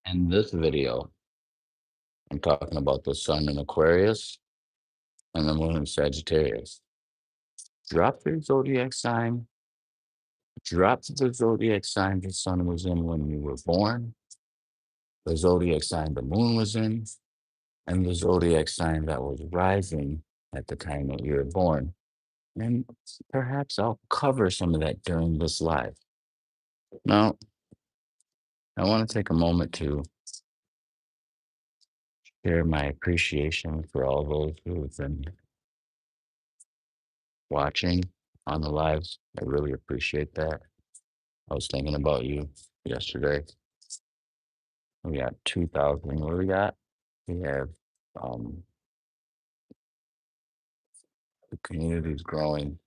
In this video, I'm talking about the sun in Aquarius and the moon in Sagittarius. Drop your zodiac sign. Drop the zodiac sign the sun was in when you were born, the zodiac sign the moon was in, and the zodiac sign that was rising at the time that you were born. And perhaps I'll cover some of that during this live. Now, I want to take a moment to share my appreciation for all those who have been watching on the lives. I really appreciate that. I was thinking about you yesterday. We got 2,000. What do we got? We have um, the community is growing.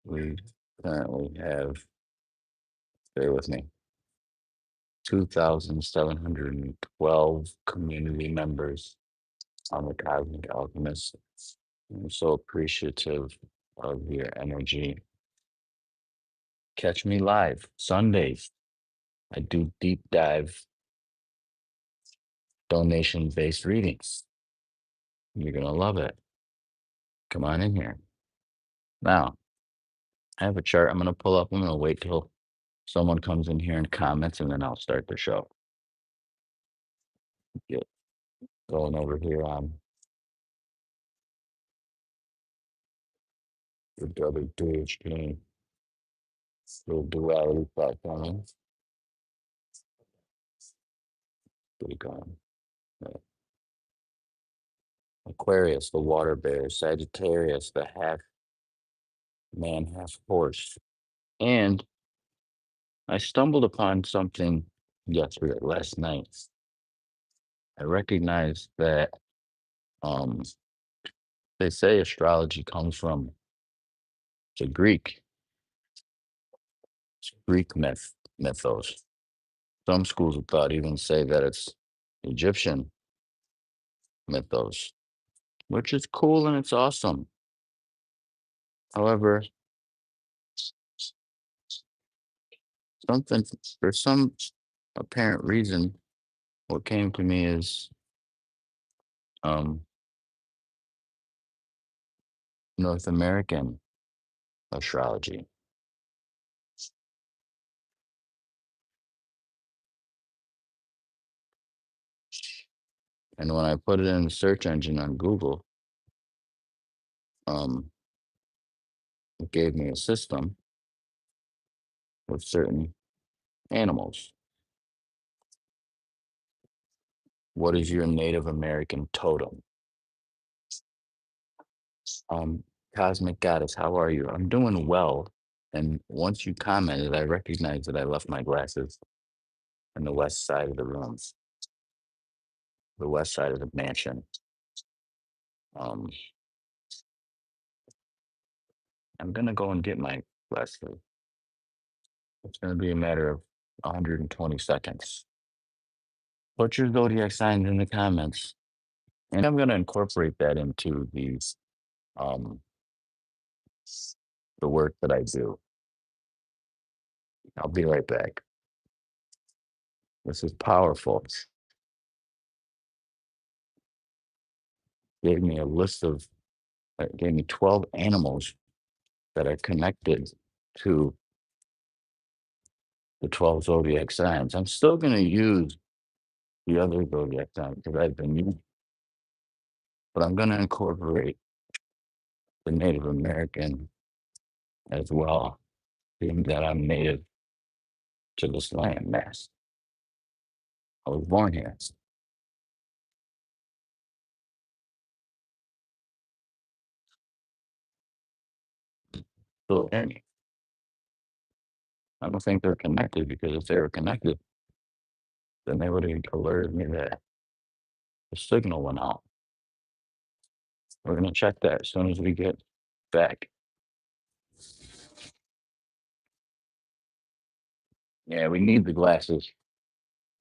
We currently have, bear with me, 2,712 community members on the Cosmic Alchemist. I'm so appreciative of your energy. Catch me live Sundays. I do deep dive donation based readings. You're going to love it. Come on in here. Now, I have a chart I'm going to pull up. I'm going to wait till someone comes in here and comments, and then I'll start the show. Get going over here on the WDHP little duality platform. Pretty going. Aquarius, the water bear. Sagittarius, the half man, half horse. And I stumbled upon something yesterday, last night. I recognized that um, they say astrology comes from the Greek mythos. Some schools of thought even say that it's Egyptian mythos, which is cool and it's awesome. However, something for some apparent reason, what came to me is North American astrology. And when I put it in the search engine on Google, it gave me a system with certain animals. What is your Native American totem? Cosmic Goddess, how are you? I'm doing well. And once you commented, I recognized that I left my glasses in the west side of the rooms, the west side of the mansion. Um, I'm gonna go and get my glasses. It's gonna be a matter of 120 seconds. Put your zodiac signs in the comments, and I'm gonna incorporate that into um the work that I do. I'll be right back. This is powerful. Gave me a list of gave me 12 animals that are connected to the 12 zodiac signs. I'm still going to use the other zodiac signs because I've been using, but I'm going to incorporate the Native American as well, being that I'm native to this land mass. I was born here. So, and I don't think they're connected because if they were connected, then they would have alerted me that the signal went out. We're going to check that as soon as we get back. Yeah, we need the glasses.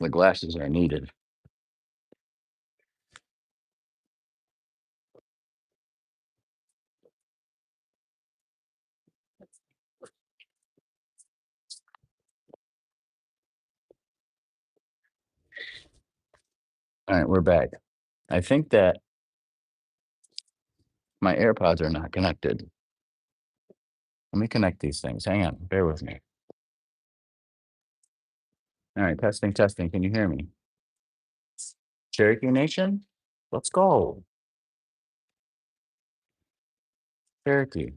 The glasses are needed. All right, we're back. I think that my AirPods are not connected. Let me connect these things. Hang on, bear with me. All right, testing, testing. Can you hear me? Cherokee Nation, let's go. Cherokee.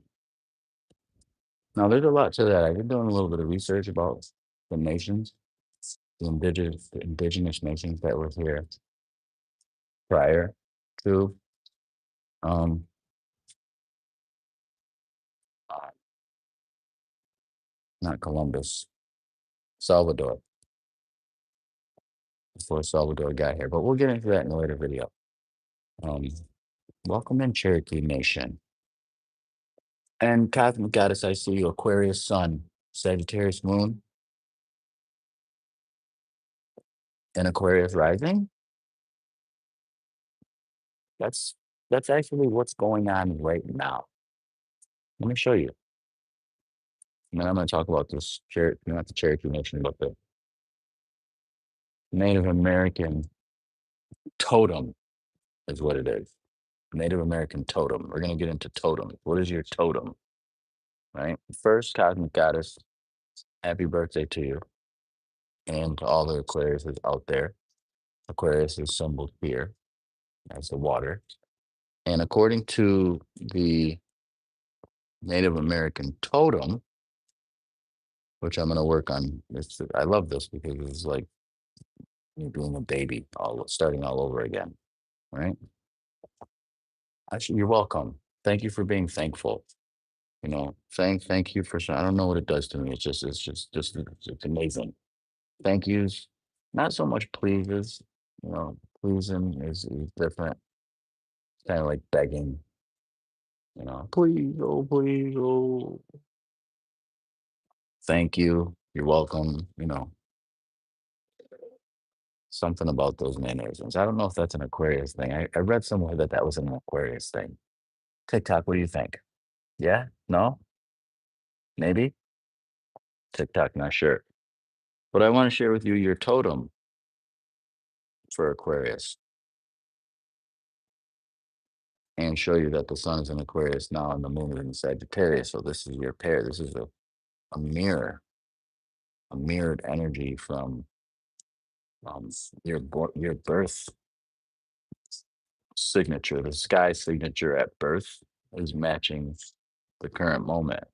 Now, there's a lot to that. I've been doing a little bit of research about the nations, the indigenous nations that were here prior to um uh, not Columbus, Salvador, before Salvador got here. But we'll get into that in a later video. Um, welcome in Cherokee Nation. And Cosmic Goddess, I see you, Aquarius Sun, Sagittarius Moon, and Aquarius Rising. That's that's actually what's going on right now. Let me show you. And then I'm going to talk about this not the Cherokee Nation, but the Native American totem is what it is. Native American totem. We're going to get into totems. What is your totem? Right? First, Cosmic Goddess, happy birthday to you and to all the Aquariuses out there. Aquarius is symboled here as the water. And according to the Native American totem, which I'm going to work on, I love this because it's like me being a baby, starting all over again. Right? Actually, you're welcome. Thank you for being thankful. Thank you for. I don't know what it does to me. It's amazing. Thank yous, not so much pleases. Pleasing is different. It's kind of like begging. Please, oh please, oh. Thank you. You're welcome. Something about those mannerisms. I don't know if that's an Aquarius thing. I read somewhere that was an Aquarius thing. TikTok, what do you think? Yeah? No? Maybe? TikTok, not sure. But I want to share with you your totem for Aquarius and show you that the sun is in Aquarius now and the moon is in Sagittarius. So this is your pair. This is a mirror, a mirrored energy from your birth signature. The sky signature at birth is matching the current moment.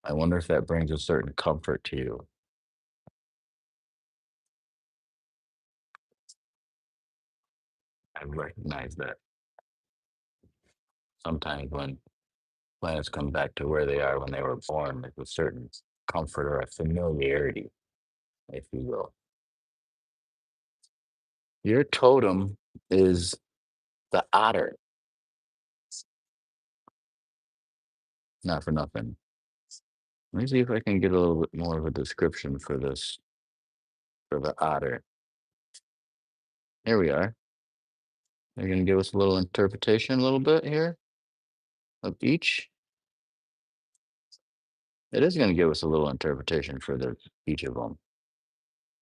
I wonder if that brings a certain comfort to you. I recognize that sometimes when planets come back to where they are when they were born, there's a certain comfort or a familiarity, if you will. Your totem is the otter. Not for nothing. Let me see if I can get a little bit more of a description for this, for the otter. Here we are. You're going to give us a little interpretation, a little bit here of each. It is going to give us a little interpretation for each of them.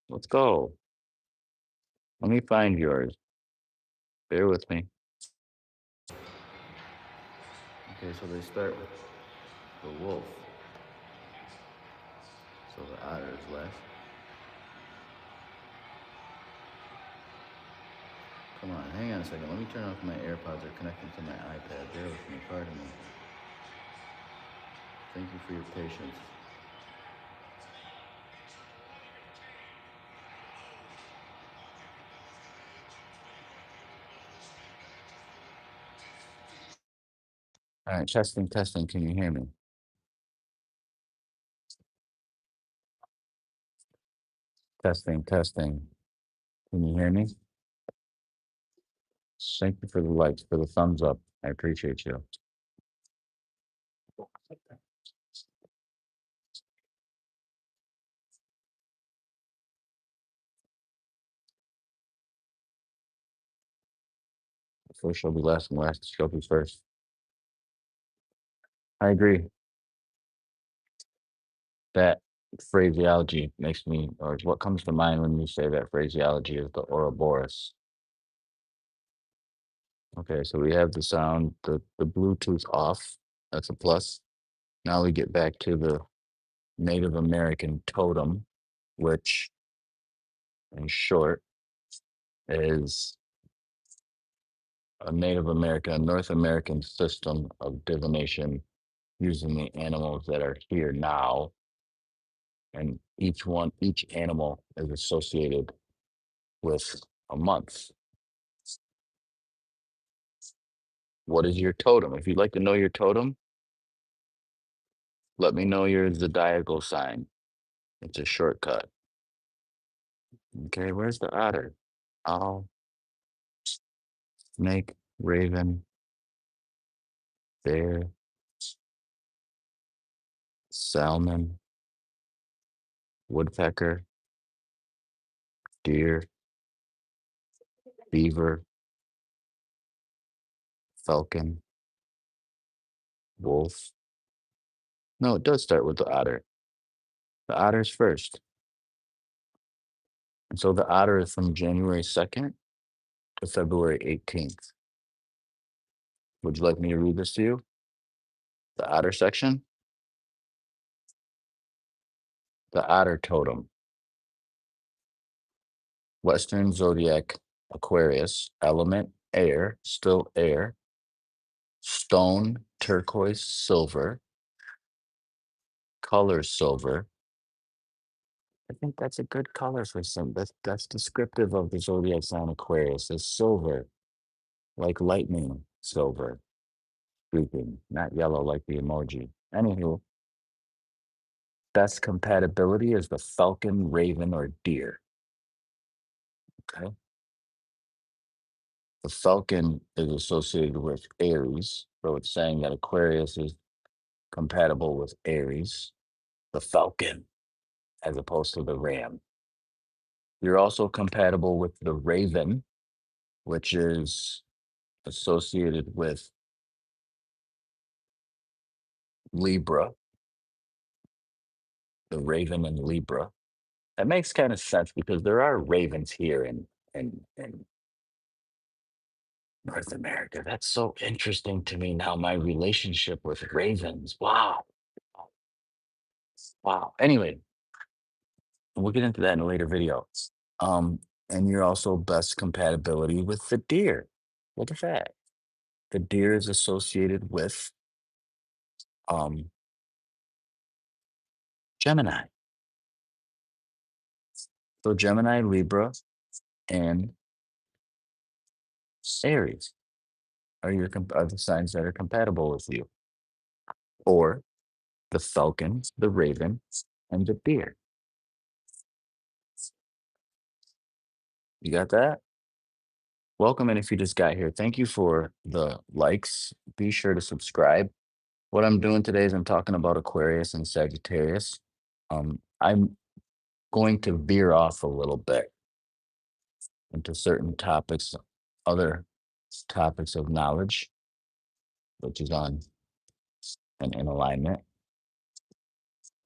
Let's go. Let me find yours. Bear with me. Okay, so they start with the wolf. So the otter is left. Come on, hang on a second. Let me turn off my AirPods. They're connected to my iPad. Bear with me. Pardon me. Thank you for your patience. All right, testing, testing. Can you hear me? Testing, testing. Can you hear me? Thank you for the likes, for the thumbs up. I appreciate you. First shall be last and last shall be first. I agree that phraseology makes me, or what comes to mind when you say that phraseology is the Ouroboros. Okay, so we have the sound, the Bluetooth off. That's a plus. Now we get back to the Native American totem, which in short is a Native American, a North American system of divination using the animals that are here now. And each animal is associated with a month. What is your totem? If you'd like to know your totem, let me know your zodiacal sign. It's a shortcut. Okay, where's the otter? Owl, snake, raven, bear, salmon, woodpecker, deer, beaver, falcon, wolf. No, it does start with the otter. The otter's first. And so the otter is from January 2nd to February 18th. Would you like me to read this to you? The otter section? The otter totem. Western zodiac Aquarius, element air, still air, stone turquoise silver, color silver. I think that's a good color for some. That's descriptive of the zodiac sign Aquarius. It's silver, like lightning silver, streaking, not yellow like the emoji. Anywho, best compatibility is the falcon, raven, or deer. Okay. The falcon is associated with Aries, so it's saying that Aquarius is compatible with Aries, the falcon, as opposed to the ram. You're also compatible with the raven, which is associated with Libra, the raven in Libra. That makes kind of sense because there are ravens here in North America. That's so interesting to me now, my relationship with ravens. Wow. Wow. Anyway, we'll get into that in a later video. Um, and you're also best compatibility with the deer. Look at that. The deer is associated with um Gemini. So Gemini, Libra, and Aries are the signs that are compatible with you. Or the falcon, the raven, and the deer. You got that? Welcome, and if you just got here, thank you for the likes. Be sure to subscribe. What I'm doing today is I'm talking about Aquarius and Sagittarius. I'm going to veer off a little bit into certain topics, other topics of knowledge, which is on and in alignment.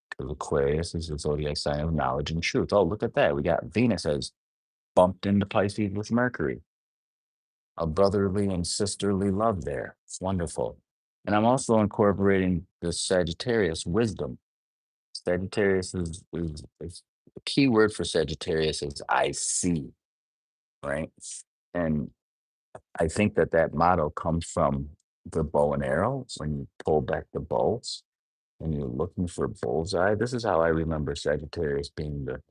Because Aquarius is the zodiac sign of knowledge and truth. Oh, look at that. We got Venus has bumped into Pisces with Mercury. A brotherly and sisterly love there. It's wonderful. And I'm also incorporating the Sagittarius wisdom. Sagittarius is the key word for Sagittarius is I see, right? And I think that that motto comes from the bow and arrow. When you pull back the bow and you're looking for bullseye, this is how I remember Sagittarius being the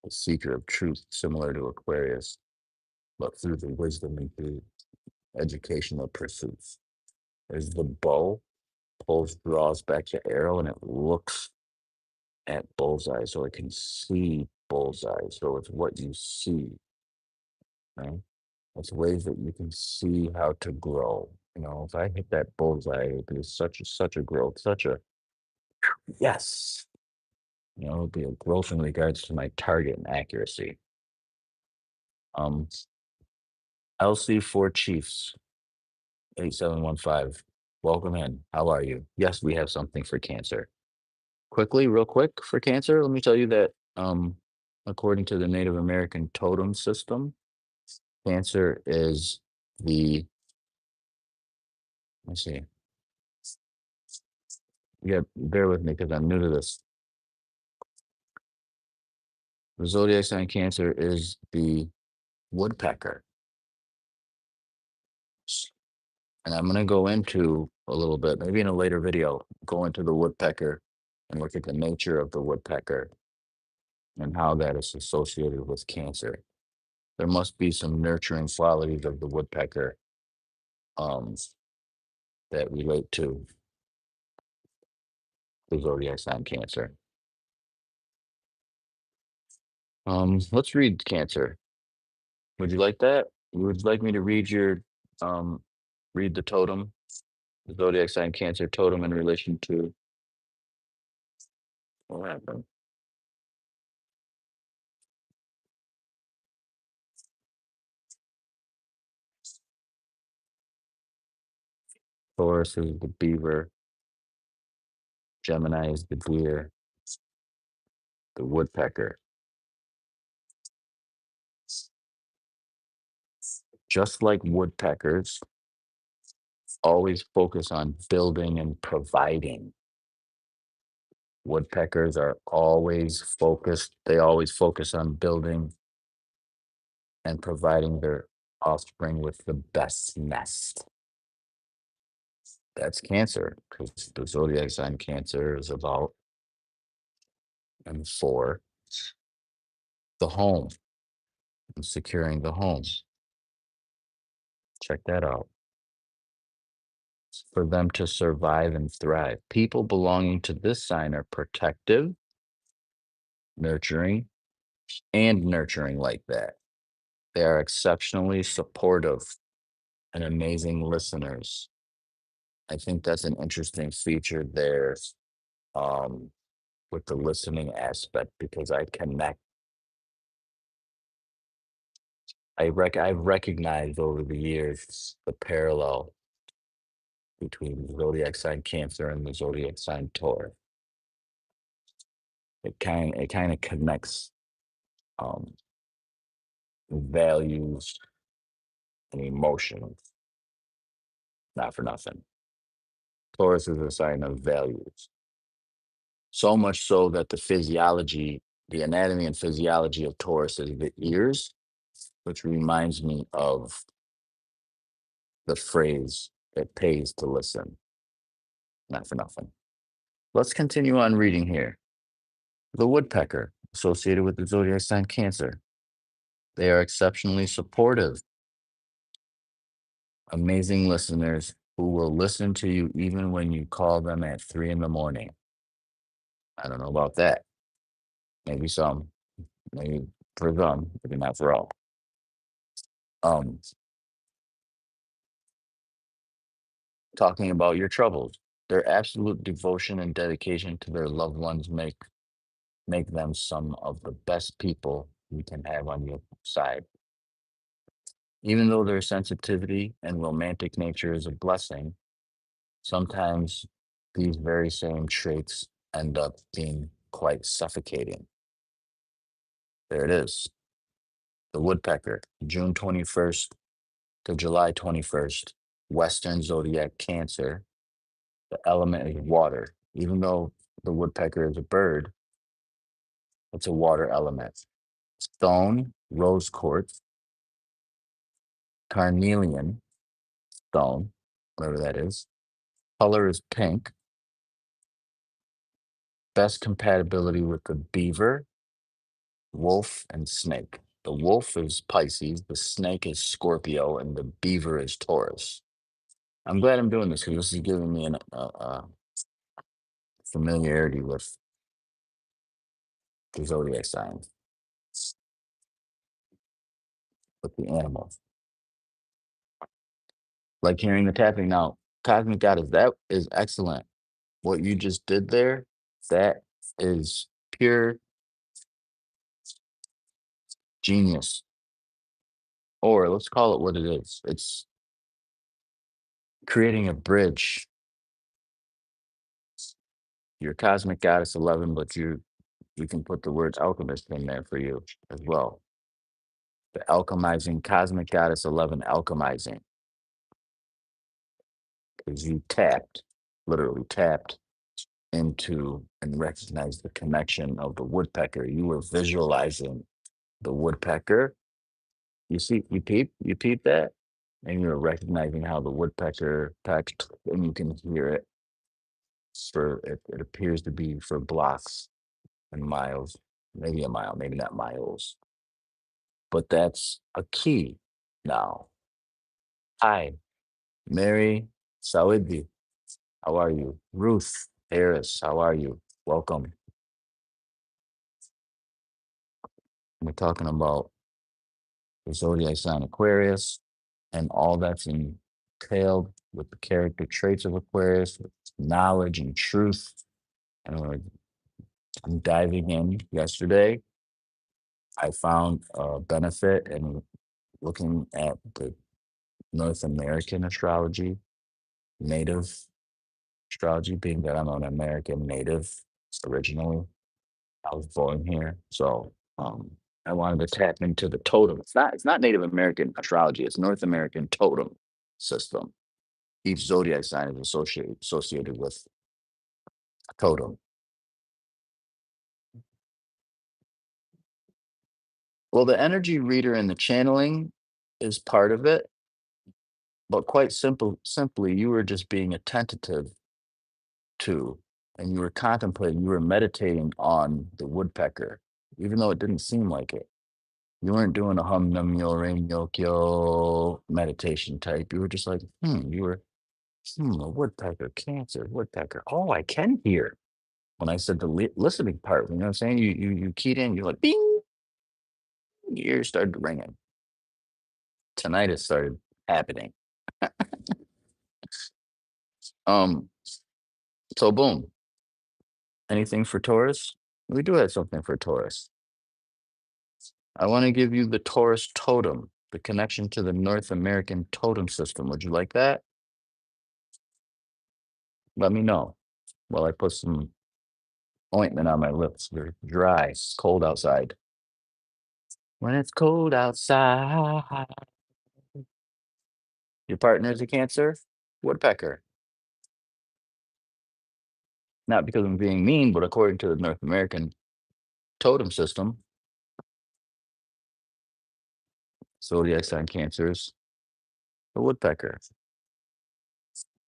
seeker of truth, similar to Aquarius, but through the wisdom and through educational pursuits. As the bow draws back the arrow and it looks at bullseye so it can see bullseye. So it's what you see, right? It's ways that you can see how to grow. If I hit that bullseye, it would be such a growth, such a yes. It would be a growth in regards to my target and accuracy. Um, LC4 Chiefs 8715. Welcome in. How are you? Yes, we have something for Cancer. Quickly, real quick for Cancer, let me tell you that according to the Native American totem system, Cancer is the let's see. Yeah, bear with me because I'm new to this. The zodiac sign Cancer is the woodpecker. And I'm going to go into a little bit, maybe in a later video, go into the woodpecker and look at the nature of the woodpecker and how that is associated with Cancer. There must be some nurturing qualities of the woodpecker um, that relate to the zodiac sign Cancer. Let's read Cancer. Would you like that? Would you like me to read your read the totem, the zodiac sign Cancer totem in relation to what happened? Taurus is the beaver, Gemini is the deer, the woodpecker. Just like woodpeckers, always focus on building and providing. Woodpeckers are always focused, they always focus on building and providing their offspring with the best nest. That's Cancer, because the zodiac sign Cancer is about and for the home and securing the home. Check that out. For them to survive and thrive. People belonging to this sign are protective, nurturing, and nurturing like that. They are exceptionally supportive and amazing listeners. I think that's an interesting feature there with the listening aspect because I connect. I've recognized over the years the parallel between the zodiac sign Cancer and the zodiac sign Taurus. It kind of connects um, values and emotions. Not for nothing. Taurus is a sign of values. So much so that the anatomy and physiology of Taurus is the ears, which reminds me of the phrase, it pays to listen. Not for nothing. Let's continue on reading here. The woodpecker, associated with the zodiac sign Cancer. They are exceptionally supportive, amazing listeners who will listen to you even when you call them at 3 in the morning. I don't know about that. Maybe some, maybe for some, maybe not for all. Um, Talking about your troubles. Their absolute devotion and dedication to their loved ones make them some of the best people you can have on your side. Even though their sensitivity and romantic nature is a blessing, sometimes these very same traits end up being quite suffocating. There it is. The woodpecker, June 21st to July 21st, Western zodiac Cancer. The element is water. Even though the woodpecker is a bird, it's a water element. Stone, rose quartz, carnelian stone, whatever that is. Color is pink. Best compatibility with the beaver, wolf, and snake. The wolf is Pisces, the snake is Scorpio, and the beaver is Taurus. I'm glad I'm doing this because this is giving me a familiarity with the zodiac signs, with the animals. Like hearing the tapping. Now, Cosmic Goddess, that is excellent. What you just did there, that is pure genius. Or let's call it what it is. It's creating a bridge You're cosmic goddess 11, but you can put the words alchemist in there for you as well. The alchemizing cosmic goddess 11 alchemizing, because you tapped, literally tapped into and recognized the connection of the woodpecker. You were visualizing the woodpecker. You peep that, and you're recognizing how the woodpecker pecked, and you can hear it. It appears to be for blocks and miles, maybe a mile, maybe not miles, but that's a key now. Hi, Mary Sawidi. How are you? Ruth Harris, how are you? Welcome. We're talking about the zodiac sign Aquarius and all that's entailed with the character traits of Aquarius, with knowledge and truth. And I'm diving in yesterday. I found a benefit in looking at the North American astrology, native astrology, being that I'm an American native originally. I was born here. So I wanted to tap into the totem. It's not Native American astrology, it's North American totem system. Each zodiac sign is associated with a totem. Well, the energy reader and the channeling is part of it, but quite simply, you were just being attentive to, and you were contemplating, you were meditating on the woodpecker, even though it didn't seem like it. You weren't doing a hum num yo ring yo kyo meditation type. You were just like, you were, a woodpecker, Cancer, woodpecker. Oh, I can hear. When I said the listening part, you know what I'm saying? You keyed in, you're like, bing, your ears started ringing. Tonight it started happening. Um, so boom. Anything for Taurus? We do have something for Taurus. I want to give you the Taurus totem, the connection to the North American totem system. Would you like that? Let me know while I put some ointment on my lips. They're dry. It's cold outside. When it's cold outside. Your partner is a Cancer? Woodpecker. Not because I'm being mean, but according to the North American totem system, zodiac sign Cancers, a woodpecker.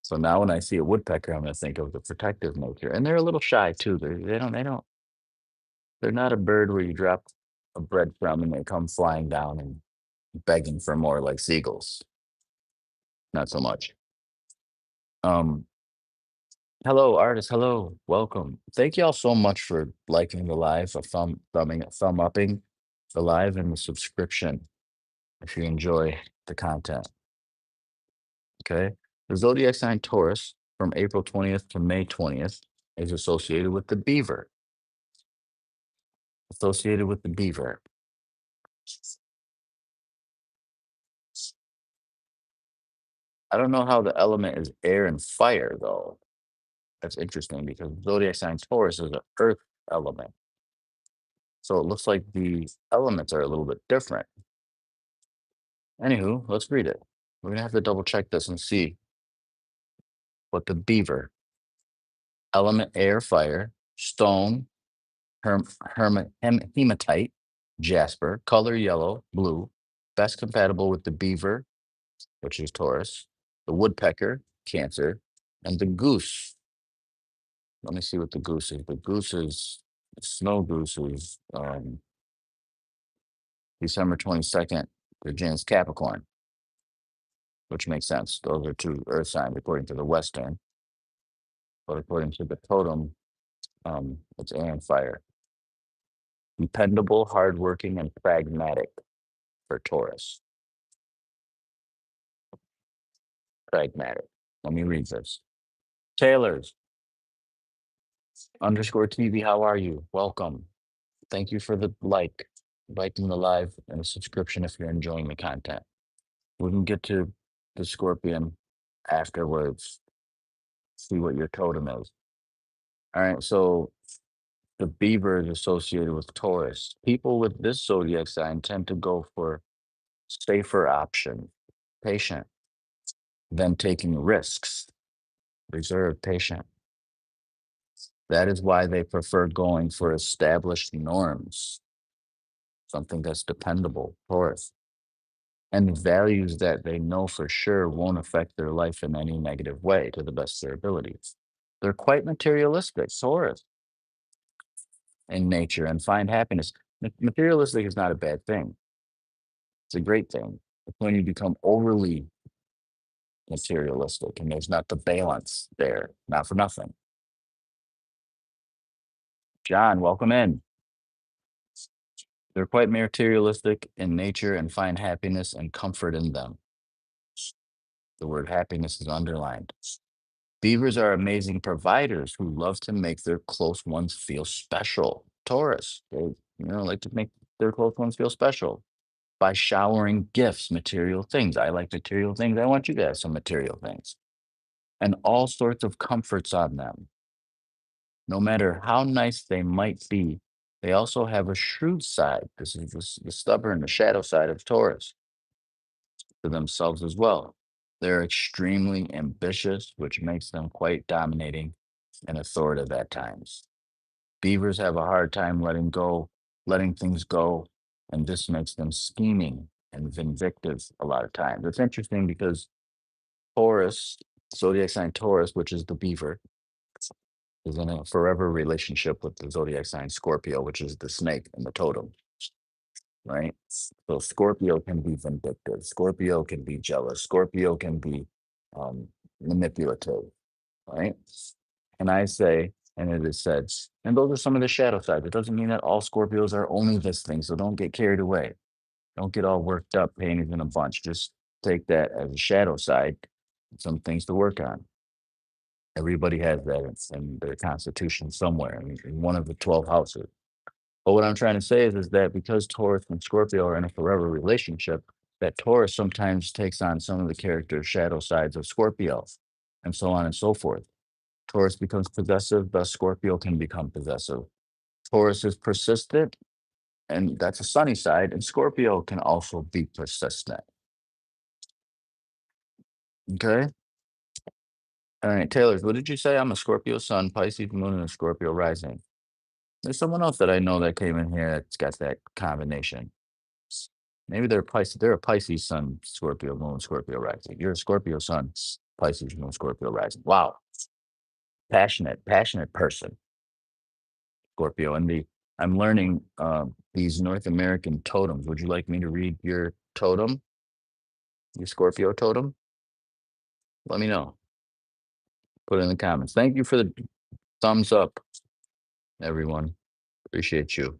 So now when I see a woodpecker, I'm going to think of the protective nature, and they're a little shy too. They're not a bird where you drop a breadcrumb and they come flying down and begging for more like seagulls. Not so much. Um, Hello, artist. Hello, welcome. Thank you all so much for liking the live, a thumb upping the live, and the subscription if you enjoy the content. Okay. The zodiac sign Taurus from April 20th to May 20th is associated with the beaver. Associated with the beaver. I don't know how the element is air and fire, though. That's interesting because zodiac sign Taurus is an earth element. So it looks like the elements are a little bit different. Anywho, let's read it. We're going to have to double check this and see what the beaver, element air, fire, stone, hematite, jasper, color yellow, blue, best compatible with the beaver, which is Taurus, the woodpecker, Cancer, and the goose. Let me see what the goose is. The snow goose is December 22nd, the Janus Capricorn, which makes sense. Those are two earth signs according to the Western, but according to the totem, it's air and fire. Dependable, hardworking, and pragmatic for Taurus. Pragmatic. Let me read this. Taylor's underscore TV, how are you? Welcome. Thank you for the liking the live, and the subscription if you're enjoying the content. We can get to the Scorpion afterwards, see what your totem is. All right. So the beaver is associated with Taurus. People with this zodiac sign tend to go for safer option, patient, than taking risks, reserved, patient. That is why they prefer going for established norms, something that's dependable, Taurus, and values that they know for sure won't affect their life in any negative way to the best of their abilities. They're quite materialistic, Taurus, in nature and find happiness. Materialistic is not a bad thing. It's a great thing. It's when you become overly materialistic and there's not the balance there, not for nothing. John, welcome in. They're quite materialistic in nature and find happiness and comfort in them. The word happiness is underlined. Beavers are amazing providers who love to make their close ones feel special. Taurus, they like to make their close ones feel special by showering gifts, material things. I like material things. I want you to have some material things and all sorts of comforts on them. No matter how nice they might be, they also have a shrewd side. This is the stubborn, the shadow side of Taurus to themselves as well. They're extremely ambitious, which makes them quite dominating and authoritative at times. Beavers have a hard time letting things go, and this makes them scheming and vindictive a lot of times. It's interesting because Taurus, zodiac sign Taurus, which is the beaver, is in a forever relationship with the zodiac sign Scorpio, which is the snake and the totem, right? So Scorpio can be vindictive. Scorpio can be jealous. Scorpio can be um, manipulative, right? And I say, and it is said, and those are some of the shadow sides. It doesn't mean that all Scorpios are only this thing. So don't get carried away. Don't get all worked up, painted in a bunch. Just take that as a shadow side, some things to work on. Everybody has that in their constitution somewhere in one of the 12 houses. But what I'm trying to say is that because Taurus and Scorpio are in a forever relationship, that Taurus sometimes takes on some of the character shadow sides of Scorpio, and so on and so forth. Taurus becomes possessive, thus Scorpio can become possessive. Taurus is persistent, and that's a sunny side, and Scorpio can also be persistent. Okay. All right, Taylor, what did you say? I'm a Scorpio sun, Pisces moon, and a Scorpio rising. There's someone else that I know that came in here that's got that combination. Maybe they're Pisces. They're a Pisces sun, Scorpio moon, Scorpio rising. You're a Scorpio sun, Pisces moon, Scorpio rising. Wow, passionate person, Scorpio. And I'm learning these North American totems. Would you like me to read your totem, your Scorpio totem? Let me know. Put it in the comments. Thank you for the thumbs up, everyone. Appreciate you.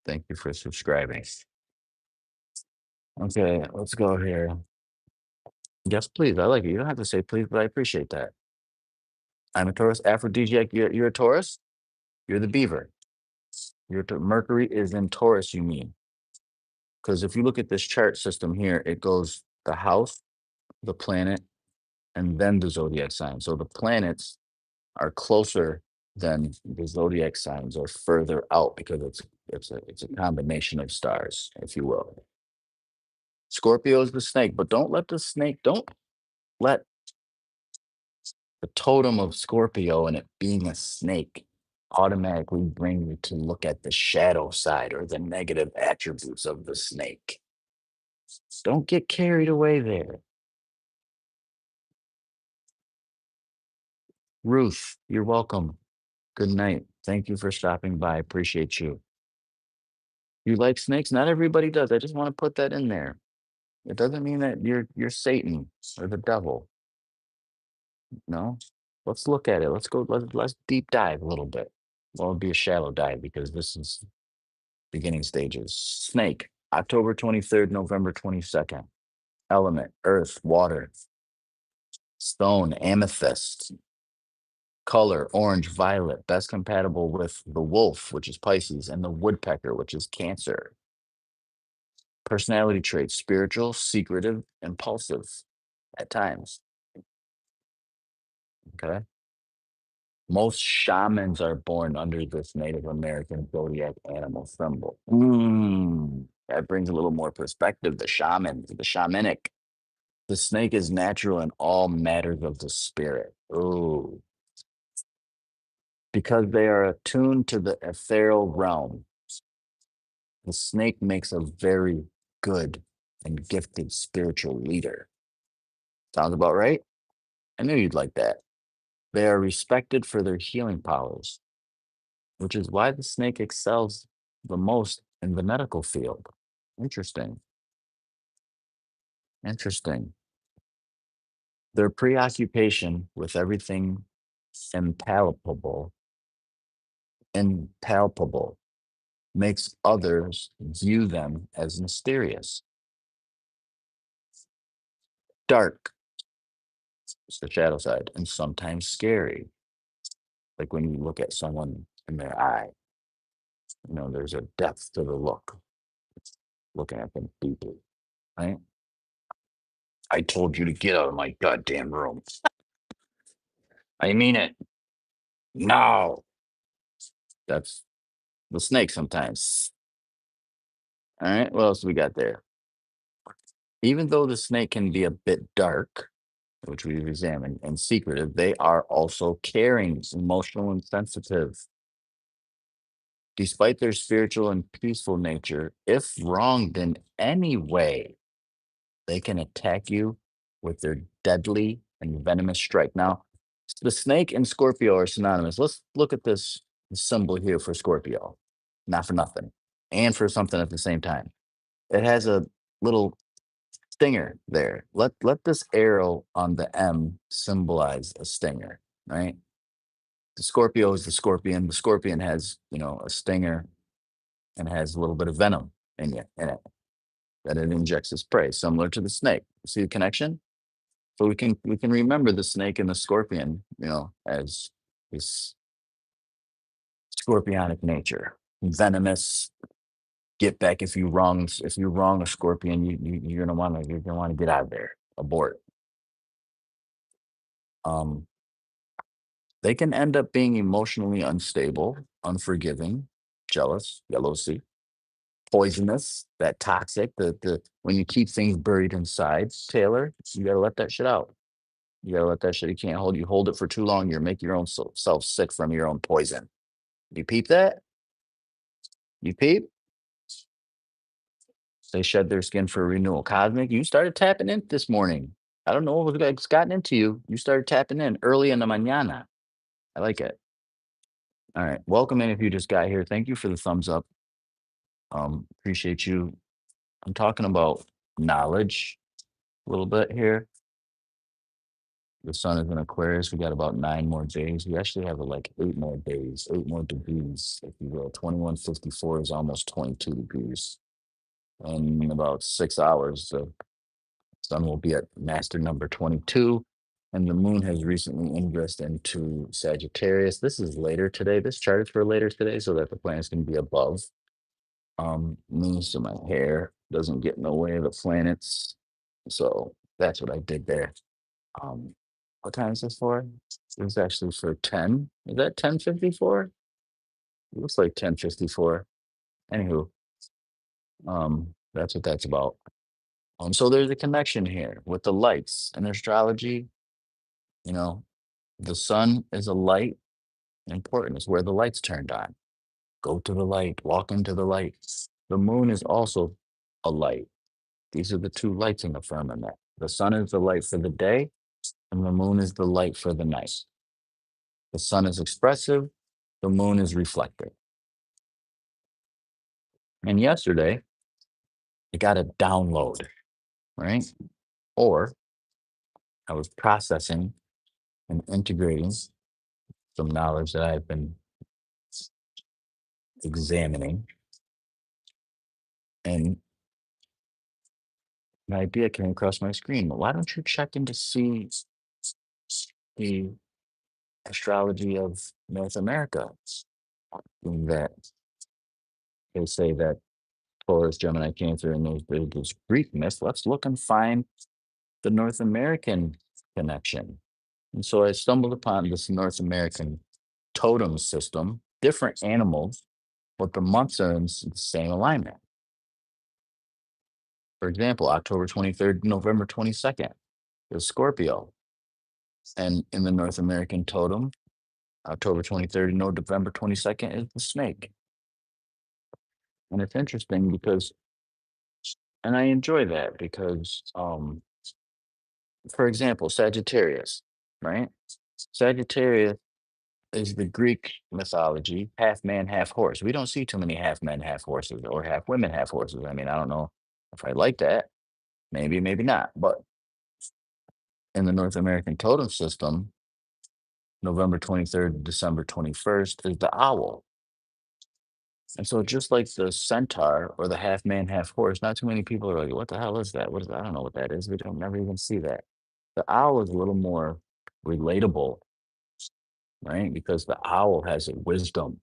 Thank you for subscribing. Okay, let's go here. Yes, please. I like it. You don't have to say please, but I appreciate that. I'm a Taurus. Aphrodisiac. You're a Taurus. You're the beaver. Mercury is in Taurus. You mean? Because if you look at this chart system here, it goes the house, the planet, and then the zodiac sign. So the planets are closer than the zodiac signs or further out because it's a combination of stars, if you will. Scorpio is the snake, but don't let the totem of Scorpio and it being a snake automatically bring you to look at the shadow side or the negative attributes of the snake. Don't get carried away there. Ruth, you're welcome. Good night. Thank you for stopping by. Appreciate you. You like snakes? Not everybody does. I just want to put that in there. It doesn't mean that you're Satan or the devil. No. Let's look at it. Let's deep dive a little bit. Well, it'll be a shallow dive because this is beginning stages. Snake, October 23rd, November 22nd. Element, earth, water. Stone, amethyst. Color, orange, violet. Best compatible with the wolf, which is Pisces, and the woodpecker, which is Cancer. Personality traits, spiritual, secretive, impulsive at times. Okay. Most shamans are born under this Native American zodiac animal symbol. That brings a little more perspective. The shaman, the shamanic. The snake is natural in all matters of the spirit. Oh, because they are attuned to the ethereal realm. The snake makes a very good and gifted spiritual leader. Sounds about right? I knew you'd like that. They are respected for their healing powers, which is why the snake excels the most in the medical field. Interesting. Interesting. Their preoccupation with everything impalpable, impalpable makes others view them as mysterious. Dark is the shadow side, and sometimes scary. Like when you look at someone in their eye, there's a depth to the look, looking at them deeply, right? I told you to get out of my goddamn room. I mean it. No. That's the snake sometimes. All right. What else we got there? Even though the snake can be a bit dark, which we've examined, and secretive, they are also caring, emotional, and sensitive. Despite their spiritual and peaceful nature, if wronged in any way, they can attack you with their deadly and venomous strike. Now, the snake and Scorpio are synonymous. Let's look at this symbol here for Scorpio, not for nothing, and for something at the same time. It has a little stinger there. Let this arrow on the M symbolize a stinger, right? The Scorpio is the scorpion. The scorpion has, a stinger and has a little bit of venom in it that it injects its prey, similar to the snake. See the connection? So we can remember the snake and the scorpion, as this scorpionic nature, venomous. Get back if you wrong a scorpion, you're gonna want to get out of there, abort. Um, they can end up being emotionally unstable, unforgiving, jealous, jealousy, poisonous, that toxic. The when you keep things buried inside, Taylor, you gotta let that shit out. You gotta let that shit. You can't hold. You hold it for too long, you're making your own self sick from your own poison. You peep that? You peep? They shed their skin for renewal. Cosmic, you started tapping in this morning. I don't know what's gotten into you. You started tapping in early in the mañana. I like it. All right. Welcome in if you just got here. Thank you for the thumbs up. Appreciate you. I'm talking about knowledge a little bit here. The sun is in Aquarius. We got about 9 more days. We actually have like 8 more days, 8 more degrees, if you will. 2154 is almost 22 degrees. And in about 6 hours, the sun will be at master number 22. And the moon has recently ingressed into Sagittarius. This is later today. This chart is for later today so that the planets can be above me so my hair doesn't get in the way of the planets. So that's what I did there. Um, what time is this for? It's actually for 10. Is that 10:54? It looks like 10:54. Anywho, that's what that's about. So there's a connection here with the lights and astrology. You know, the sun is a light, important. It's where the lights turned on. Go to the light, walk into the light. The moon is also a light. These are the two lights in the firmament. The sun is the light for the day, and the moon is the light for the night. The sun is expressive, the moon is reflective. And yesterday, I got a download, right? Or I was processing and integrating some knowledge that I've been examining. And an idea came across my screen. Why don't you check in to see the astrology of North America? In that they say that Taurus, Gemini, Cancer, and those Greek myths. Let's look and find the North American connection. And so I stumbled upon this North American totem system, different animals, but the months are in the same alignment. For example, October 23rd, November 22nd is Scorpio. And in the North American totem, October 23rd and November 22nd is the snake. And it's interesting because, and I enjoy that because, for example, Sagittarius, right? Sagittarius is the Greek mythology, half man, half horse. We don't see too many half men, half horses, or half women, half horses. I mean, I don't know if I like that. Maybe, maybe not. But in the North American totem system, November 23rd to December 21st is the owl. And so just like the centaur or the half man, half horse, not too many people are like, what the hell is that? What is that? I don't know what that is. We don't never even see that. The owl is a little more relatable, right? Because the owl has a wisdom.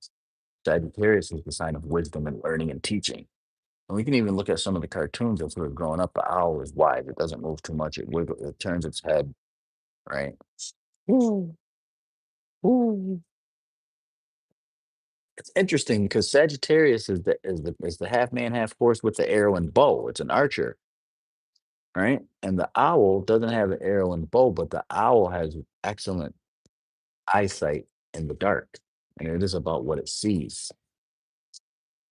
Sagittarius is the sign of wisdom and learning and teaching. And we can even look at some of the cartoons as we're growing up. The owl is wise. It doesn't move too much. It turns its head, right? Ooh, ooh. It's interesting because Sagittarius is the half man, half horse with the arrow and bow. It's an archer, right? And the owl doesn't have an arrow and bow, but the owl has excellent eyesight in the dark. And it is about what it sees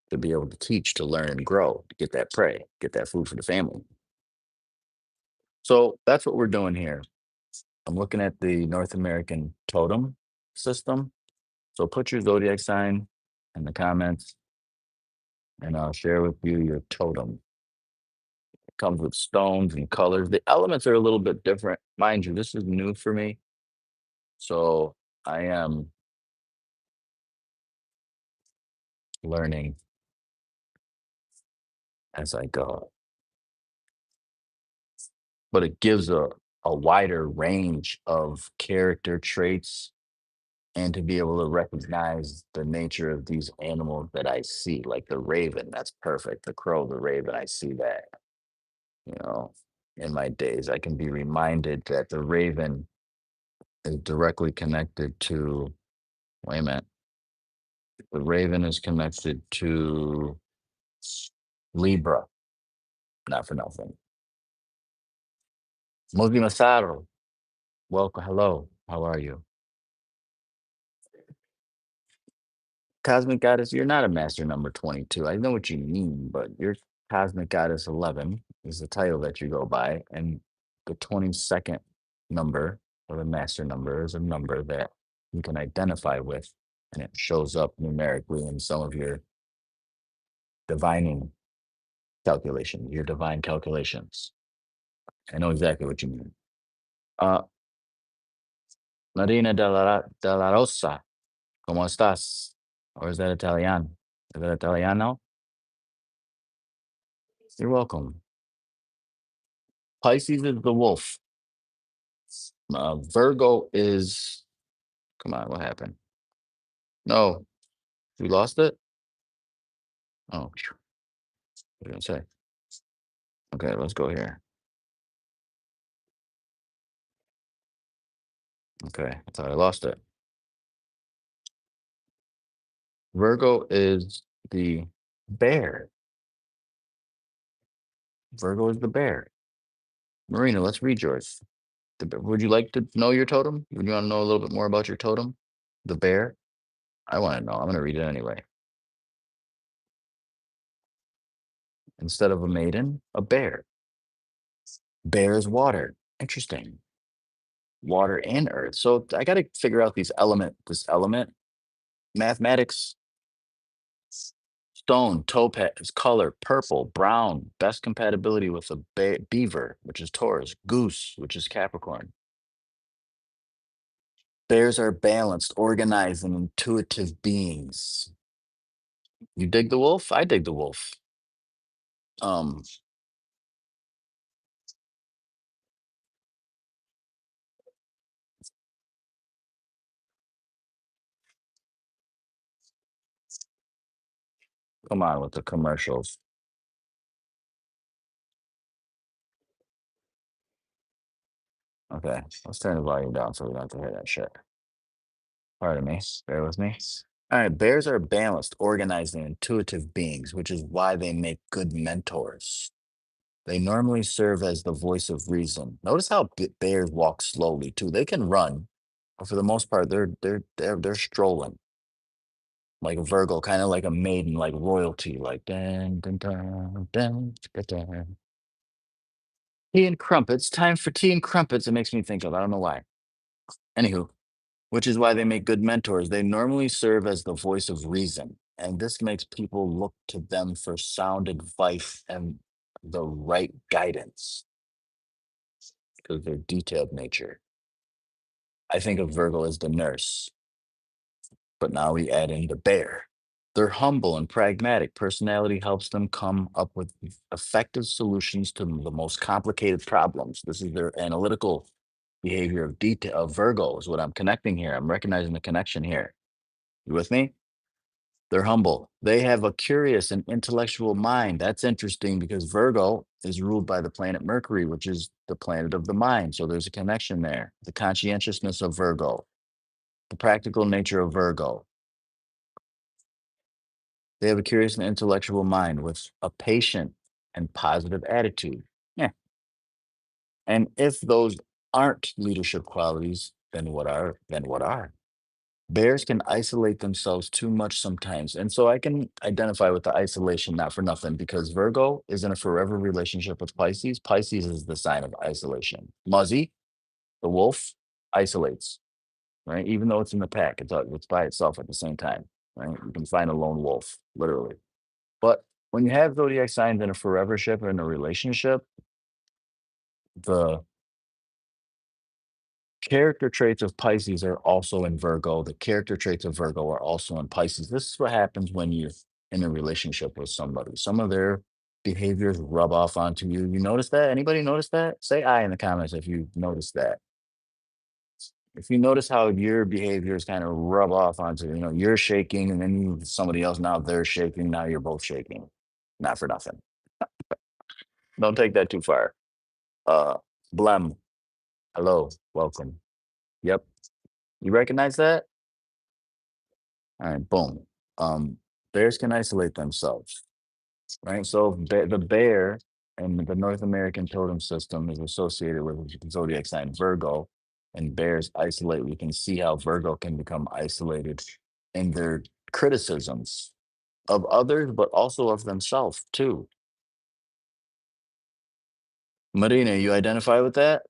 to be able to teach, to learn and grow, to get that prey, get that food for the family. So that's what we're doing here. I'm looking at the North American totem system. So put your zodiac sign in the comments and I'll share with you your totem. It comes with stones and colors. The elements are a little bit different. Mind you, this is new for me. So I am learning as I go. But it gives a wider range of character traits and to be able to recognize the nature of these animals that I see, like the raven, that's perfect. The crow, the raven, I see that. You know, in my days, I can be reminded that the raven is directly connected to, wait a minute, the raven is connected to Libra, not for nothing. Mogi Masaro, welcome, hello, how are you? Cosmic Goddess, you're not a master number 22. I know what you mean, but you're Cosmic Goddess 11 is the title that you go by. And the 22nd number or the master number is a number that you can identify with. And it shows up numerically in some of your divining calculations, your divine calculations. I know exactly what you mean. Uh, Marina della Rosa, ¿cómo estás? Or is that Italian? Is that Italiano? You're welcome. Pisces is the wolf. Virgo is, come on, what happened? No, we lost it? Oh, phew, what did I say? Okay, let's go here. Okay, I thought I lost it. Virgo is the bear. Virgo is the bear. Marina, let's read yours. Would you like to know your totem? Would you want to know a little bit more about your totem? The bear? I want to know. I'm going to read it anyway. Instead of a maiden, a bear. Bear is water. Interesting. Water and earth. So I got to figure out this element. Mathematics, stone, topaz, color, purple, brown, best compatibility with a beaver, which is Taurus, goose, which is Capricorn. Bears are balanced, organized, and intuitive beings. You dig the wolf? I dig the wolf. Um, Come on with the commercials. Okay, let's turn the volume down so we don't have to hear that shit. Pardon me. Bear with me. All right. Bears are balanced, organized, and intuitive beings, which is why they make good mentors. They normally serve as the voice of reason. Notice how bears walk slowly too. They can run, but for the most part, they're strolling like a Virgo, kind of like a maiden, like royalty, like dun, dun, dun, dun, dun, dun. Tea and crumpets. Time for tea and crumpets. It makes me think of. I don't know why. Anywho, which is why they make good mentors. They normally serve as the voice of reason, and this makes people look to them for sound advice and the right guidance because of their detailed nature. I think of Virgo as the nurse, but now we add in the bear. They're humble and pragmatic. Personality helps them come up with effective solutions to the most complicated problems. This is their analytical behavior of detail of Virgo is what I'm connecting here. I'm recognizing the connection here. You with me? They're humble. They have a curious and intellectual mind. That's interesting because Virgo is ruled by the planet Mercury, which is the planet of the mind. So there's a connection there. The conscientiousness of Virgo, the practical nature of Virgo. They have a curious and intellectual mind with a patient and positive attitude. Yeah. And if those aren't leadership qualities, then what are? Then what are? Bears can isolate themselves too much sometimes. And so I can identify with the isolation, not for nothing, because Virgo is in a forever relationship with Pisces. Pisces is the sign of isolation. Muzzy, the wolf, isolates, right? Even though it's in the pack, it's by itself at the same time, right? You can find a lone wolf, literally. But when you have zodiac signs in a forever ship or in a relationship, the character traits of Pisces are also in Virgo. The character traits of Virgo are also in Pisces. This is what happens when you're in a relationship with somebody. Some of their behaviors rub off onto you. You notice that? Anybody notice that? Say I in the comments if you notice that. If you notice how your behaviors kind of rub off onto, you're shaking and then somebody else, now they're shaking, now you're both shaking. Not for nothing. Don't take that too far. Uh Blem, hello, welcome. Yep. You recognize that? All right, boom. Bears can isolate themselves, right? So the bear in the North American totem system is associated with the zodiac sign Virgo, and bears isolate. We can see how Virgo can become isolated in their criticisms of others, but also of themselves too. Marina, you identify with that?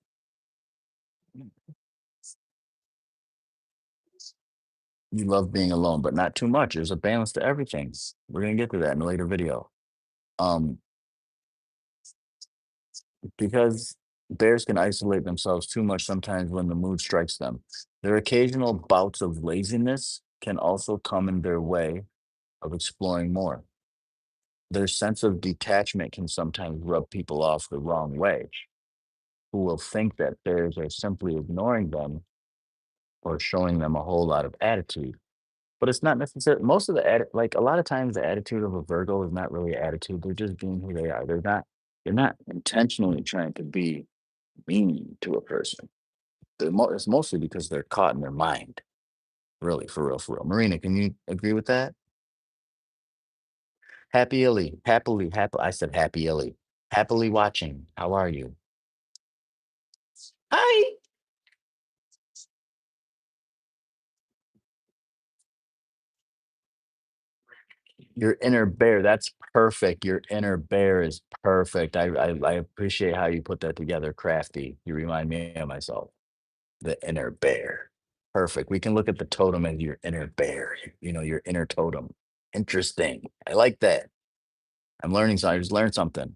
You love being alone, but not too much. There's a balance to everything. We're gonna get to that in a later video. Um, because bears can isolate themselves too much sometimes when the mood strikes them. Their occasional bouts of laziness can also come in their way of exploring more. Their sense of detachment can sometimes rub people off the wrong way, who will think that bears are simply ignoring them or showing them a whole lot of attitude. But it's not necessarily most of the like a lot of times the attitude of a Virgo is not really attitude. They're just being who they are. They're not intentionally trying to be mean to a person. It's mostly because they're caught in their mind. Really, for real, for real. Marina, can you agree with that? Happily, I said happy illy. Happily watching. How are you? Hi. Your inner bear. That's perfect. Your inner bear is perfect. I appreciate how you put that together. Crafty. You remind me of myself. The inner bear. Perfect. We can look at the totem as your inner bear. Your inner totem. Interesting. I like that. I'm learning something. I just learned something.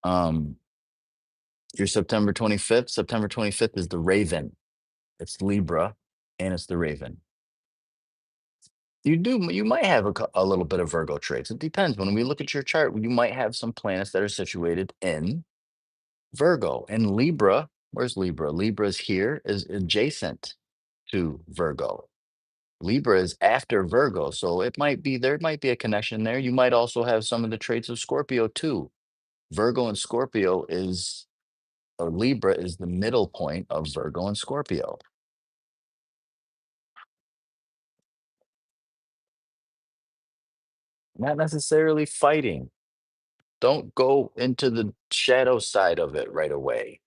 Um, your September 25th. September 25th is the Raven. It's Libra, and it's the Raven. You might have a little bit of Virgo traits. It depends. When we look at your chart, you might have some planets that are situated in Virgo. And Libra, where's Libra? Libra is here, is adjacent to Virgo. Libra is after Virgo, so there might be a connection there. You might also have some of the traits of Scorpio too. Virgo and Scorpio is or Libra is the middle point of Virgo and Scorpio. not necessarily fighting. Don't go into the shadow side of it right away.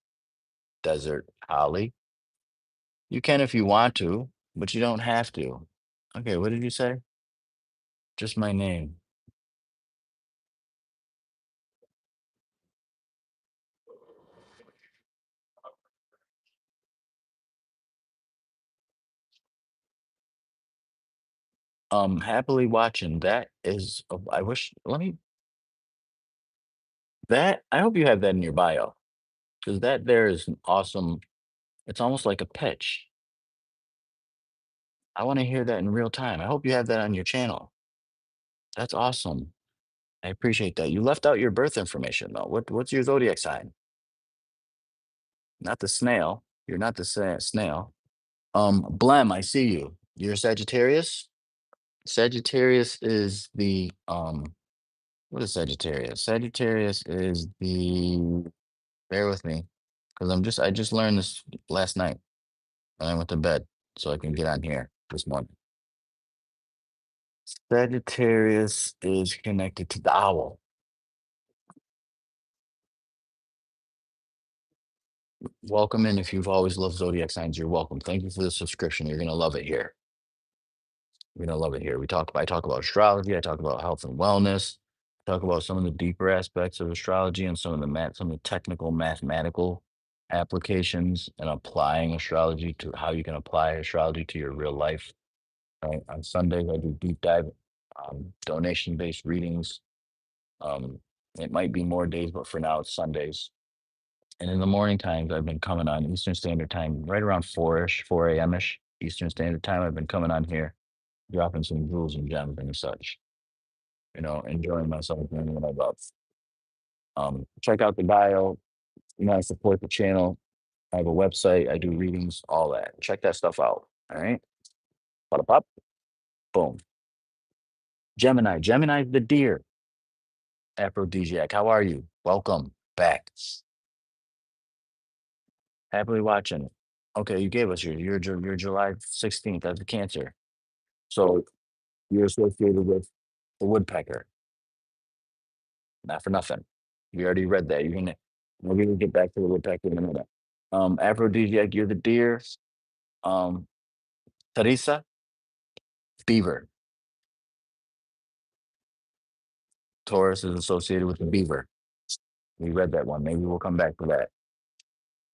Desert Holly. You can if you want to, but you don't have to. Okay, what did you say? Just my name. Happily watching. That is, I wish, let me, that, I hope you have that in your bio because that there is an awesome, it's almost like a pitch. I want to hear that in real time. I hope you have that on your channel. That's awesome. I appreciate that. You left out your birth information though. What's your zodiac sign? Not the snail. You're not the snail. Blem, I see you. You're a Sagittarius? Sagittarius is the what is Sagittarius? Sagittarius is the bear with me because I just learned this last night when I went to bed so I can get on here this morning. Sagittarius is connected to the owl. Welcome in. If you've always loved zodiac signs, you're welcome. Thank you for the subscription. You're gonna love it here. You're gonna love it here. I talk about astrology, I talk about health and wellness, talk about some of the deeper aspects of astrology and some of the technical mathematical applications and applying astrology to how you can apply astrology to your real life. Right. On Sundays, I do deep dive donation-based readings. Um, it might be more days, but for now it's Sundays. And in the morning times, I've been coming on Eastern Standard Time, right around 4-ish, 4 a.m.-ish Eastern Standard Time. I've been coming on here, dropping some jewels and gems and such, enjoying myself doing what I love. Check out the bio. I support the channel. I have a website. I do readings, all that. Check that stuff out. All right. Bada pop. Boom. Gemini. Gemini, the deer. Aphrodisiac. How are you? Welcome back. Happily watching. Okay, you gave us your July 16th as a Cancer. So you're associated with the woodpecker. Not for nothing. We already read that. You're gonna maybe we'll get back to the woodpecker in a minute. Aphrodisiac, you're the deer. Um, Teresa, beaver. Taurus is associated with the beaver. We read that one. Maybe we'll come back to that.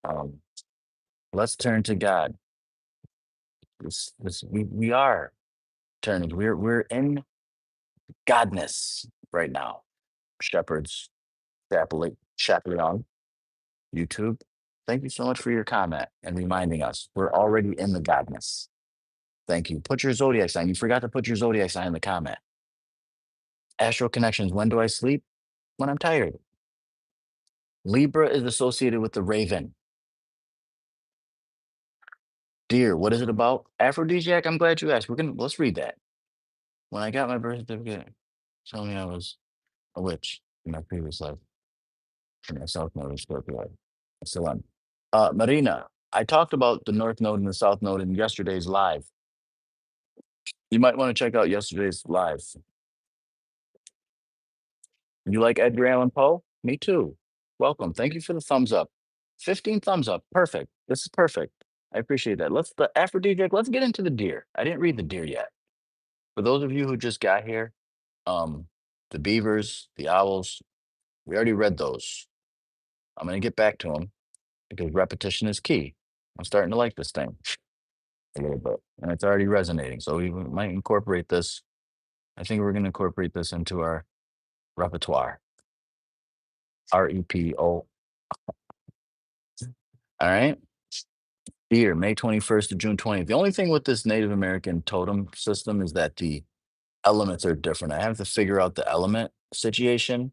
Um, let's turn to God. We are turning. We're in Godness right now. Shepherds, Chaperon, YouTube. Thank you so much for your comment and reminding us we're already in the Godness. Thank you. Put your zodiac sign. You forgot to put your zodiac sign in the comment. Astral connections. When do I sleep? When I'm tired. Libra is associated with the raven. Deer, what is it about? Aphrodisiac, I'm glad you asked. Let's read that. When I got my birth certificate, telling me I was a witch in my previous life. And my south node is Scorpio. Still on. Marina, I talked about the north node and the south node in yesterday's live. You might want to check out yesterday's live. You like Edgar Allan Poe? Me too. Welcome. Thank you for the thumbs up. 15 thumbs up. Perfect. This is perfect. I appreciate that. The aphrodisiac, let's get into the deer. I didn't read the deer yet. For those of you who just got here, the beavers, the owls, we already read those. I'm going to get back to them because repetition is key. I'm starting to like this thing a little bit, and it's already resonating. So we might incorporate this. I think we're going to incorporate this into our repertoire. REPO. All right. Deer, May 21st to June 20th. The only thing with this Native American totem system is that the elements are different. I have to figure out the element situation.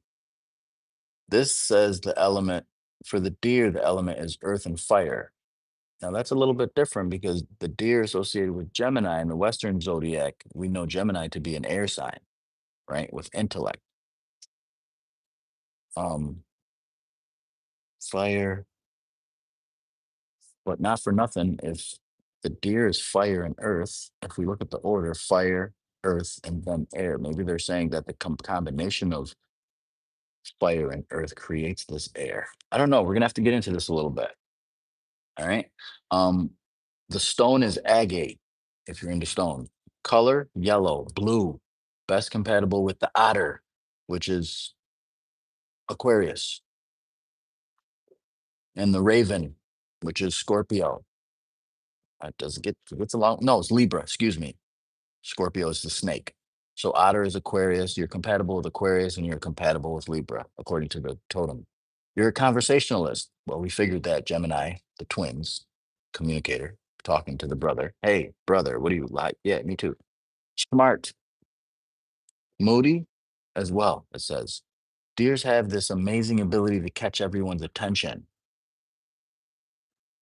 This says the element for the deer, the element is earth and fire. Now that's a little bit different because the deer associated with Gemini in the Western zodiac, we know Gemini to be an air sign, right? With intellect. Fire, but not for nothing. If the deer is fire and earth, if we look at the order, fire, earth and then air. Maybe they're saying that the combination of fire and earth creates this air. I don't know. We're gonna have to get into this a little bit. All right. Um, the stone is agate. If you're into stone, color yellow, blue, best compatible with the otter, which is Aquarius, and the raven, which is Scorpio. Does it gets along? No, it's Libra. Excuse me. Scorpio is the snake. So otter is Aquarius. You're compatible with Aquarius, and you're compatible with Libra, according to the totem. You're a conversationalist. Well, we figured that Gemini, the twins, communicator, talking to the brother. Hey, brother, what do you like? Yeah, me too. Smart, moody as well, it says. Deers have this amazing ability to catch everyone's attention,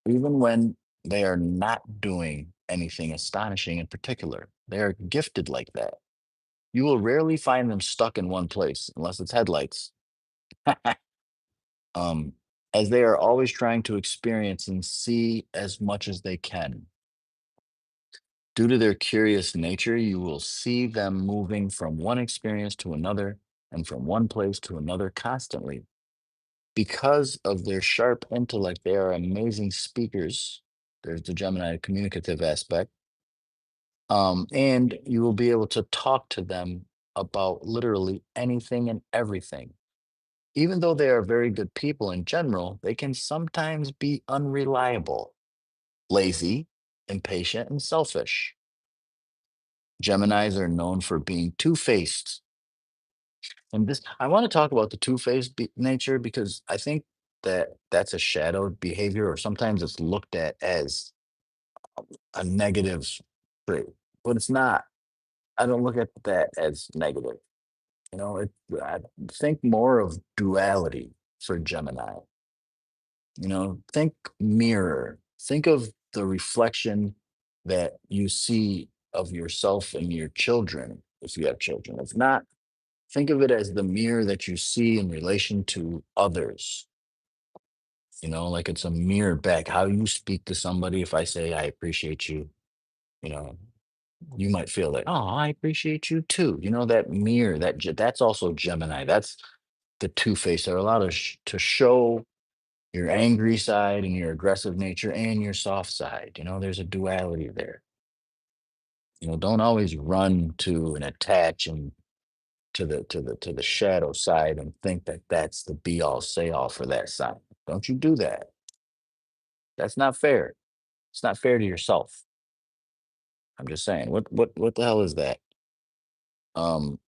even when they are not doing anything astonishing in particular. They are gifted like that. You will rarely find them stuck in one place unless it's headlights. um, as they are always trying to experience and see as much as they can. Due to their curious nature, you will see them moving from one experience to another and from one place to another constantly. Because of their sharp intellect, they are amazing speakers. There's the Gemini communicative aspect. And you will be able to talk to them about literally anything and everything. Even though they are very good people in general, they can sometimes be unreliable, lazy, impatient, and selfish. Geminis are known for being two-faced. And this, I want to talk about the two-faced nature because I think that that's a shadowed behavior, or sometimes it's looked at as a negative trait, but it's not. I don't look at that as negative. I think more of duality for Gemini. Think mirror. Think of the reflection that you see of yourself and your children, if you have children. If not, think of it as the mirror that you see in relation to others. Like it's a mirror back. How you speak to somebody. If I say, I appreciate you, you know, you might feel like, oh, I appreciate you too. That mirror, that's also Gemini. That's the two face. They're allowed to show your angry side and your aggressive nature and your soft side. There's a duality there. Don't always run to and attach and to the shadow side and think that that's the be all say all for that side. Don't you do that. That's not fair. It's not fair to yourself. I'm just saying. What the hell is that? Um,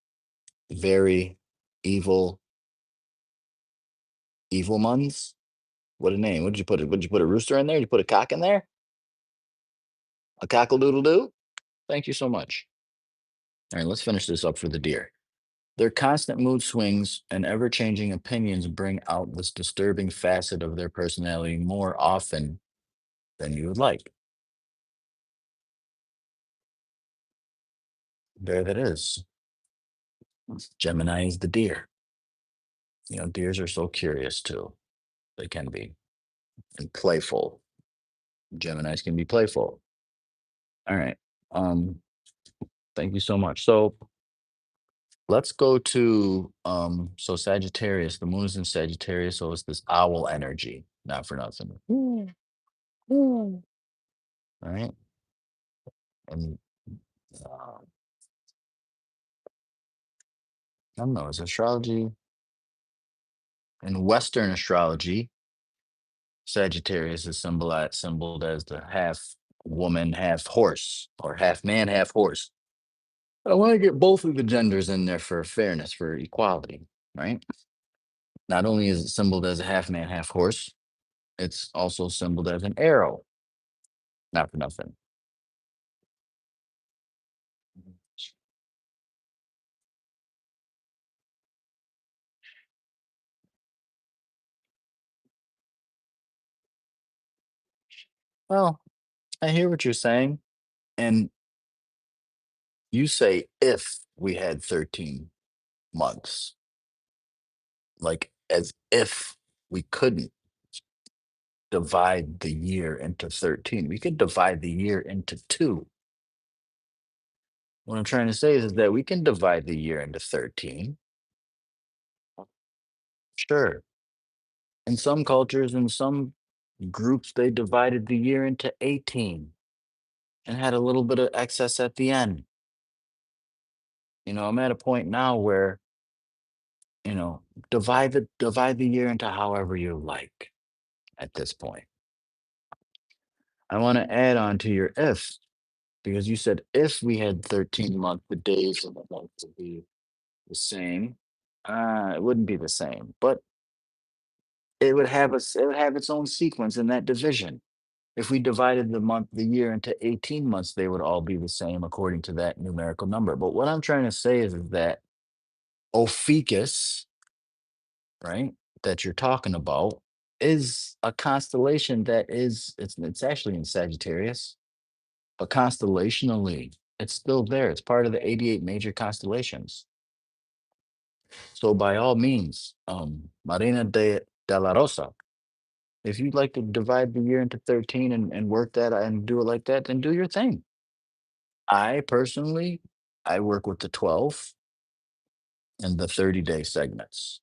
very evil, evil muns. What a name. What did you put? Would you put a rooster in there? Did you put a cock in there? A cockle doodle doo? Thank you so much. All right, let's finish this up for the deer. Their constant mood swings and ever changing opinions bring out this disturbing facet of their personality more often than you would like. There that is. Gemini is the deer. Deers are so curious too. They can be, and playful. Geminis can be playful. All right. Um, thank you so much. So let's go to so Sagittarius, the moon is in Sagittarius, so it's this owl energy, not for nothing. All right. And I don't know, is astrology in Western astrology, Sagittarius is symbolized as the half woman, half horse, or half man, half horse. But I want to get both of the genders in there for fairness, for equality, right? Not only is it symbolized as a half man, half horse, it's also symbolized as an arrow, not for nothing. Well, I hear what you're saying. And you say if we had 13 months, like as if we couldn't divide the year into 13. We could divide the year into two. What I'm trying to say is that we can divide the year into 13. Sure. In some cultures, in some groups, they divided the year into 18 and had a little bit of excess at the end. I'm at a point now where, you know, divide the year into however you like at this point. I want to add on to your if, because you said if we had 13 month, the days of the month would be the same. It wouldn't be the same, but it would have its own sequence in that division. If we divided the year into 18 months, they would all be the same according to that numerical number. But what I'm trying to say is that Ophiuchus, right, that you're talking about, is a constellation that it's actually in Sagittarius, but constellationally, it's still there. It's part of the 88 major constellations. So by all means, Marina de la Rosa, if you'd like to divide the year into 13 and work that and do it like that, then do your thing. I personally, I work with the 12 and the 30-day segments.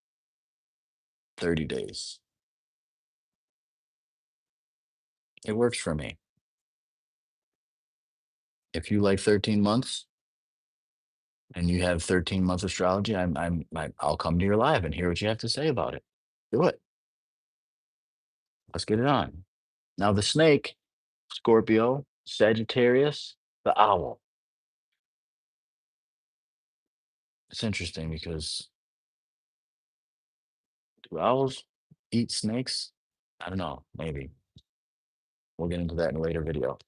30 days. It works for me. If you like 13 months and you have 13 month astrology, I'll come to your live and hear what you have to say about it. Do it. Let's get it on. Now the snake, Scorpio, Sagittarius, the owl. It's interesting because do owls eat snakes? I don't know. Maybe. We'll get into that in a later video.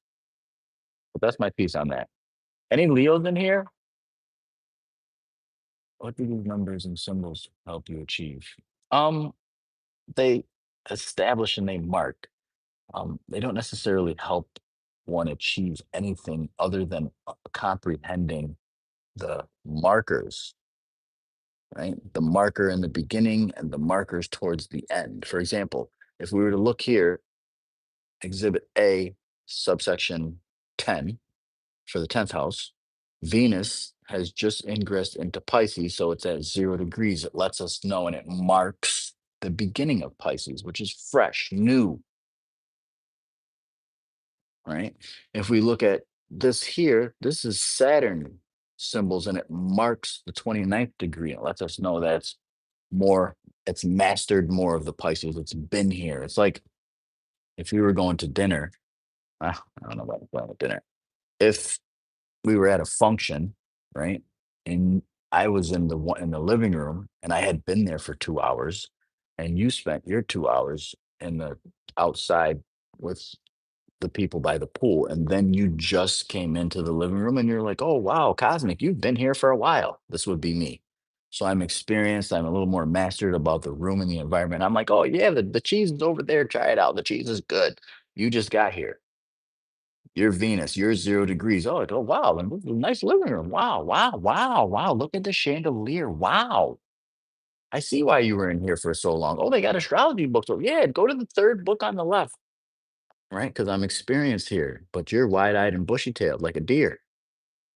But that's my piece on that. Any Leos in here? What do these numbers and symbols help you achieve? Um, they establish and they mark. They don't necessarily help one achieve anything other than comprehending the markers, right? The marker in the beginning and the markers towards the end. For example, if we were to look here, exhibit A, subsection 10 for the 10th house, Venus has just ingressed into Pisces, so it's at 0 degrees. It lets us know and it marks the beginning of Pisces, which is fresh, new, right? If we look at this here, this is Saturn symbols and it marks the 29th degree. It lets us know that more, it's mastered more of the Pisces. It's been here. It's like if we were going to dinner, I don't know about going to dinner. If we were at a function, right? And I was in the living room and I had been there for 2 hours, and you spent your 2 hours in the outside with the people by the pool, and then you just came into the living room and you're like, oh wow, Cosmic, you've been here for a while. This would be me. So I'm experienced, I'm a little more mastered about the room and the environment. I'm like, oh yeah, the cheese is over there. Try it out. The cheese is good. You just got here. You're Venus, you're 0 degrees. Oh, wow, and this is a nice living room. Wow, wow, wow, wow. Look at the chandelier. Wow. I see why you were in here for so long. Oh, they got astrology books. Oh, yeah, go to the third book on the left, right? Because I'm experienced here, but you're wide-eyed and bushy-tailed like a deer.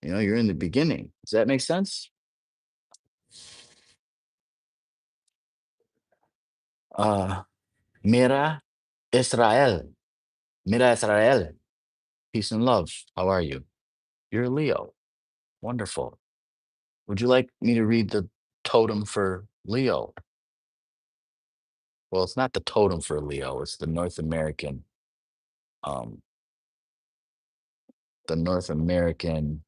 You're in the beginning. Does that make sense? Uh, Mira Israel. Mira Israel. Peace and love. How are you? You're a Leo. Wonderful. Would you like me to read the totem for Leo? Well, it's not the totem for Leo, it's um, the North American,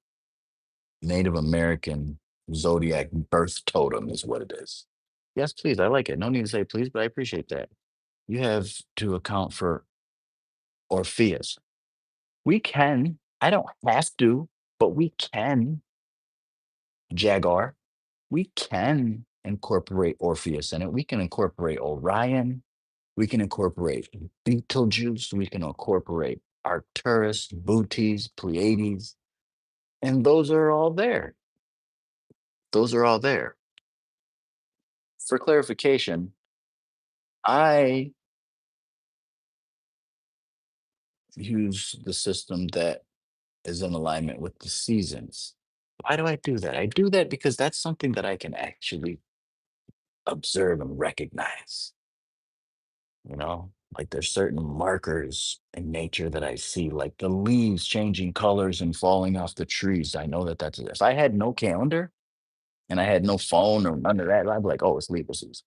Native American zodiac birth totem is what it is. Yes, please. I like it. No need to say please, but I appreciate that. You have to account for Orpheus. We can. I don't have to, but we can, Jaguar. We can incorporate Orpheus in it. We can incorporate Orion. We can incorporate Betelgeuse. We can incorporate Arcturus, Bootes, Pleiades, and those are all there. Those are all there. For clarification, I use the system that is in alignment with the seasons. Why do I do that? I do that because that's something that I can actually observe and recognize. You know, like there's certain markers in nature that I see, like the leaves changing colors and falling off the trees. I know that that's if I had no calendar and I had no phone or none of that, I'd be like, oh, it's Libra season.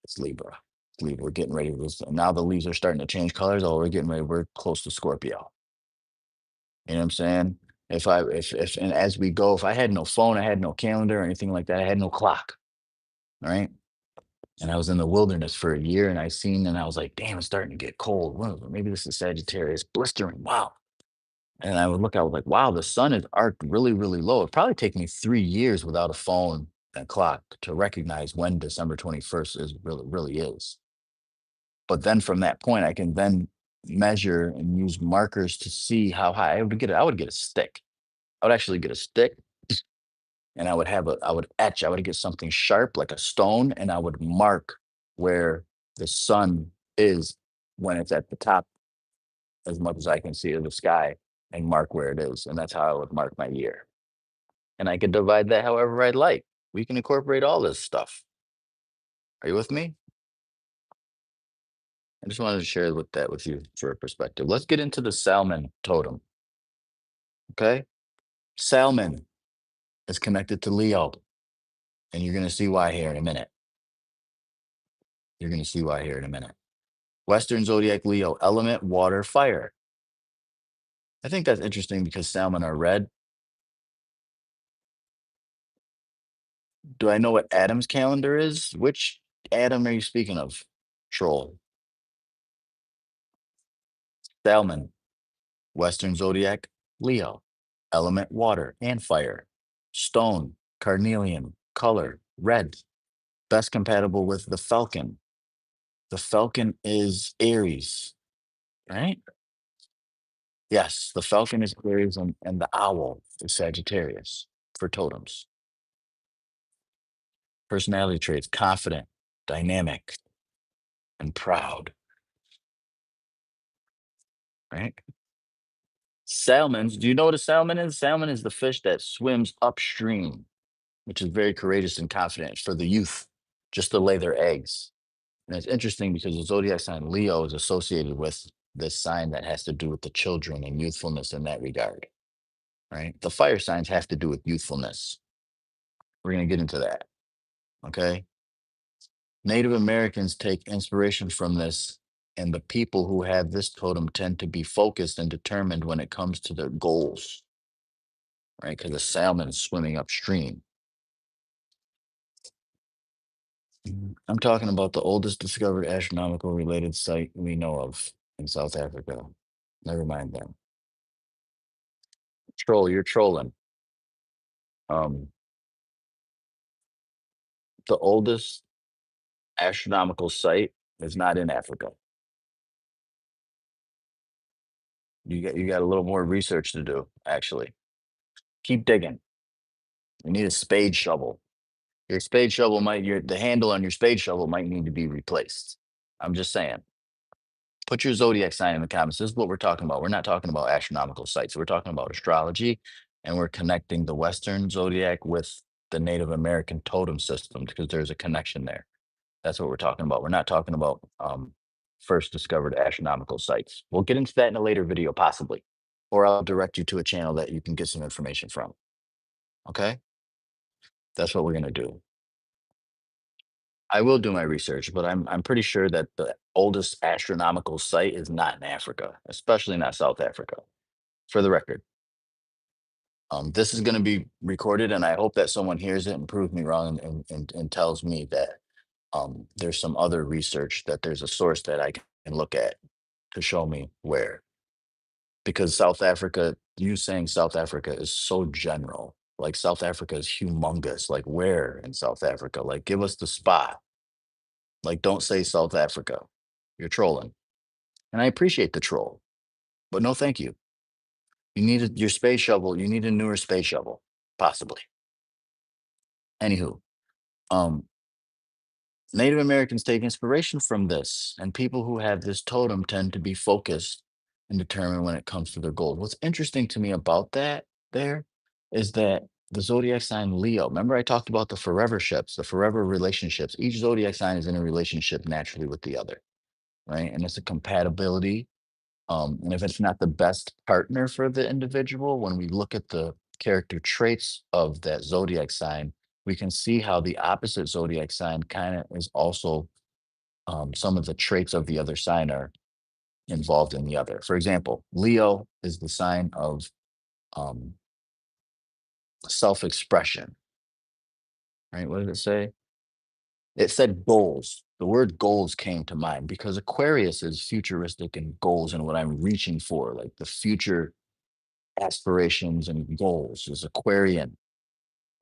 It's Libra. It's Libra. We're getting ready to this. And now the leaves are starting to change colors. Oh, we're getting ready. We're close to Scorpio. You know what I'm saying? If and as we go, if I had no phone, I had no calendar or anything like that, I had no clock. All right. And I was in the wilderness for a year and I seen and I was like, damn, it's starting to get cold. Maybe this is Sagittarius, blistering. Wow. And I would look, I was like, wow, the sun is arced really, really low. It'd probably take me 3 years without a phone and clock to recognize when December 21st is really is. But then from that point, I can then measure and use markers to see how high I would get a stick. I would actually get a stick and I would etch, I would get something sharp like a stone, and I would mark where the sun is when it's at the top as much as I can see of the sky and mark where it is. And that's how I would mark my year. And I could divide that however I'd like. We can incorporate all this stuff. Are you with me? I just wanted to share with you for a perspective. Let's get into the salmon totem. Okay. Salmon is connected to Leo, and you're going to see why here in a minute. You're going to see why here in a minute. Western zodiac Leo, element water, fire. I think that's interesting because salmon are red. Do I know what Adam's calendar is? Which Adam are you speaking of? Troll. Salmon, Western zodiac Leo, element water and fire. Stone, carnelian, color, red. Best compatible with the falcon. The falcon is Aries, right? Yes, the falcon is Aries and the owl is Sagittarius for totems. Personality traits, confident, dynamic, and proud, right? Salmons, do you know what a salmon is? Salmon is the fish that swims upstream, which is very courageous and confident for the youth, just to lay their eggs. And it's interesting because the zodiac sign Leo is associated with this sign that has to do with the children and youthfulness in that regard, right? The fire signs have to do with youthfulness. We're going to get into that. Okay. Native Americans take inspiration from this, and the people who have this totem tend to be focused and determined when it comes to their goals, right? Because the salmon is swimming upstream. I'm talking about the oldest discovered astronomical related site we know of in South Africa. Never mind them. Troll, you're trolling. Um, the oldest astronomical site is not in Africa. You got a little more research to do, actually. Keep digging. You need a spade shovel. Your spade shovel might your the handle on your spade shovel might need to be replaced. I'm just saying. Put your zodiac sign in the comments. This is what we're talking about. We're not talking about astronomical sites. We're talking about astrology, and we're connecting the Western zodiac with the Native American totem system because there's a connection there. That's what we're talking about. We're not talking about first discovered astronomical sites. We'll get into that in a later video, possibly, or I'll direct you to a channel that you can get some information from. Okay, that's what we're gonna do. I will do my research, but I'm pretty sure that the oldest astronomical site is not in Africa, especially not South Africa. For the record, this is going to be recorded, and I hope that someone hears it and proves me wrong and tells me that there's some other research that there's a source that I can look at to show me where. Because South Africa, you saying South Africa is so general. Like South Africa is humongous. Like where in South Africa? Like give us the spot. Like, don't say South Africa. You're trolling. And I appreciate the troll, but no thank you. You need your space shovel. You need a newer space shovel, possibly. Anywho, um, Native Americans take inspiration from this, and people who have this totem tend to be focused and determined when it comes to their goals. What's interesting to me about that there is that the zodiac sign Leo, remember I talked about the forever ships, the forever relationships. Each zodiac sign is in a relationship naturally with the other, right? And it's a compatibility. And if it's not the best partner for the individual, when we look at the character traits of that zodiac sign, we can see how the opposite zodiac sign kind of is also some of the traits of the other sign are involved in the other. For example, Leo is the sign of um, self expression, right? What did it say? It said goals. The word goals came to mind because Aquarius is futuristic and goals and what I'm reaching for, like the future aspirations and goals is Aquarian,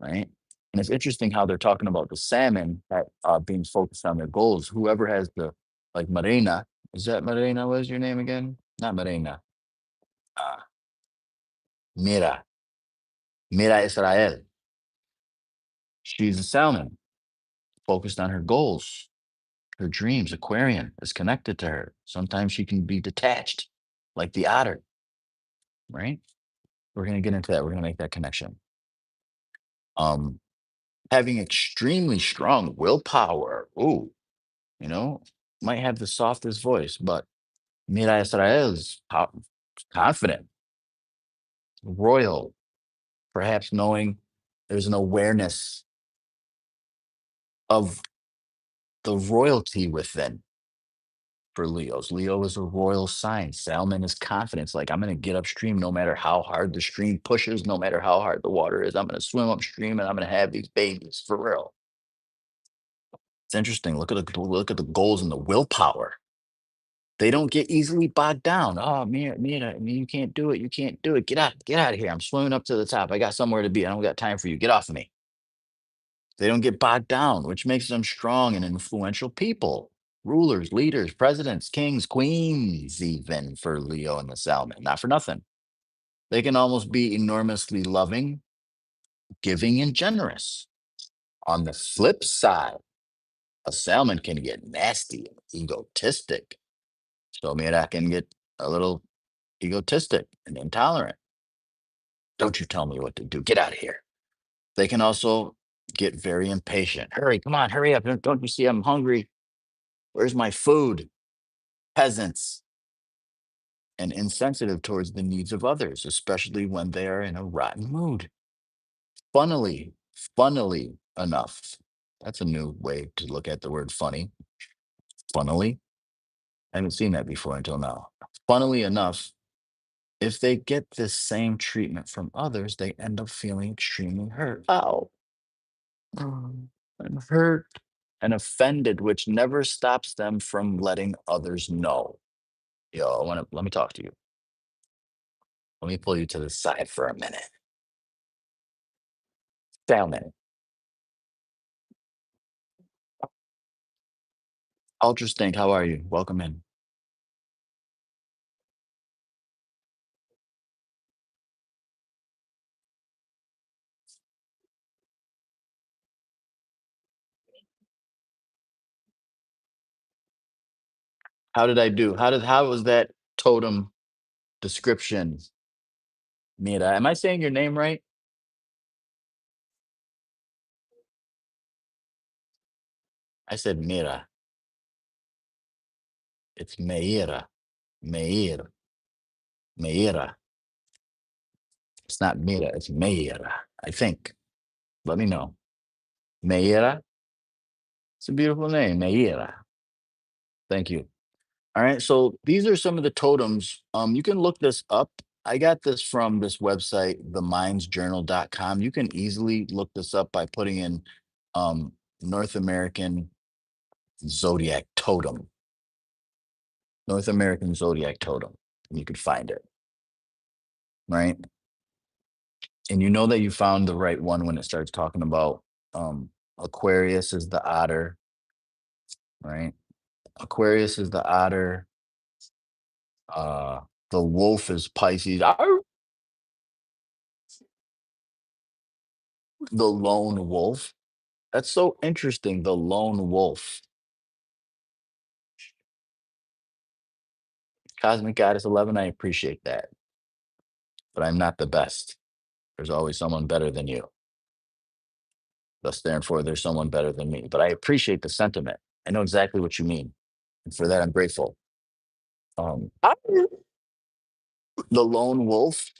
right? And it's interesting how they're talking about the salmon at, being focused on their goals. Whoever has the, like Marina, is that Marina? What is your name again? Not Marina. Uh, Mira, Mira Israel. She's a salmon focused on her goals, her dreams. Aquarian is connected to her. Sometimes she can be detached, like the otter, right? We're going to get into that. We're going to make that connection. Um, Having extremely strong willpower. Ooh, you know, might have the softest voice, but Mira Israel is confident, royal, perhaps knowing there's an awareness of the royalty within for Leos. Leo is a royal sign. Salmon is confidence. Like, I'm going to get upstream no matter how hard the stream pushes, no matter how hard the water is. I'm going to swim upstream and I'm going to have these babies for real. It's interesting. Look at the goals and the willpower. They don't get easily bogged down. Oh, Mira, you can't do it. You can't do it. Get out of here. I'm swimming up to the top. I got somewhere to be. I don't got time for you. Get off of me. They don't get bogged down, which makes them strong and influential people. Rulers, leaders, presidents, kings, queens, even for Leo and the Salmon. Not for nothing. They can almost be enormously loving, giving, and generous. On the flip side, a salmon can get nasty and egotistic. So Mira can get a little egotistic and intolerant. Don't you tell me what to do. Get out of here. They can also get very impatient. Hurry, come on, hurry up. Don't you see I'm hungry? Where's my food? Peasants. And insensitive towards the needs of others, especially when they are in a rotten mood. Funnily enough, that's a new way to look at the word funny. Funnily. I haven't seen that before until now. Funnily enough, if they get this same treatment from others, they end up feeling extremely hurt. Ow. I'm hurt and offended, which never stops them from letting others know. Yo, let me talk to you. Let me pull you to the side for a minute. Salmon. Ultra Stink, how are you? Welcome in. How did I do? How was that totem description? Mira, am I saying your name right? I said Mira. It's Meira. Meir. Meira. It's not Mira, it's Meira, I think. Let me know. Meira. It's a beautiful name, Meira. Thank you. All right. So these are some of the totems. You can look this up. I got this from this website, themindsjournal.com. You can easily look this up by putting in um, North American Zodiac Totem. North American Zodiac Totem. And you could find it. Right. And you know that you found the right one when it starts talking about Aquarius is the otter, right? Aquarius is the otter. Uh, the wolf is Pisces. Arr! The lone wolf. That's so interesting. The lone wolf. Cosmic Goddess 11, I appreciate that. But I'm not the best. There's always someone better than you. Thus, therefore, there's someone better than me. But I appreciate the sentiment. I know exactly what you mean. And for that, I'm grateful. The lone wolf,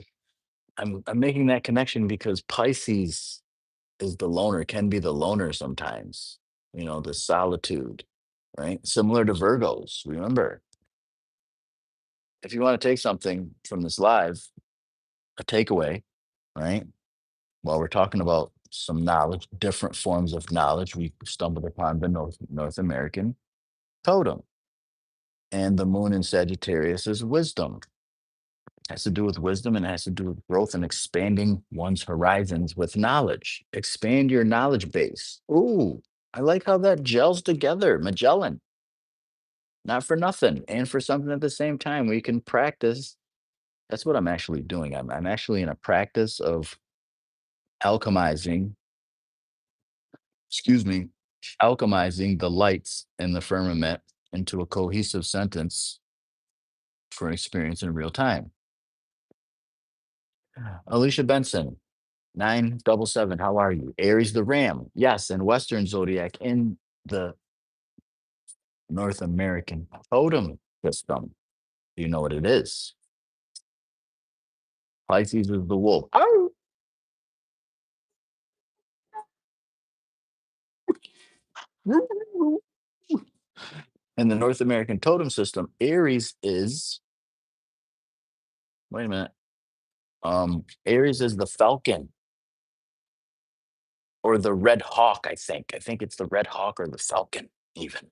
I'm making that connection because Pisces is the loner, can be the loner sometimes, the solitude, right? Similar to Virgos. Remember, if you want to take something from this live, a takeaway, right? While we're talking about some knowledge, different forms of knowledge, we stumbled upon the North American totem. And the moon in Sagittarius is wisdom. It has to do with wisdom and it has to do with growth and expanding one's horizons with knowledge. Expand your knowledge base. Ooh, I like how that gels together. Magellan, not for nothing and for something at the same time. We can practice. That's what I'm actually doing. I'm actually in a practice of alchemizing, excuse me, alchemizing the lights in the firmament into a cohesive sentence for an experience in real time. Alicia Benson, 977, how are you? Aries the Ram, yes, in Western Zodiac in the North American totem system. Do you know what it is? Pisces is the wolf. Ow! In the North American totem system, Aries is, wait a minute, Aries is the falcon or the red hawk, I think. I think it's the red hawk or the falcon, even.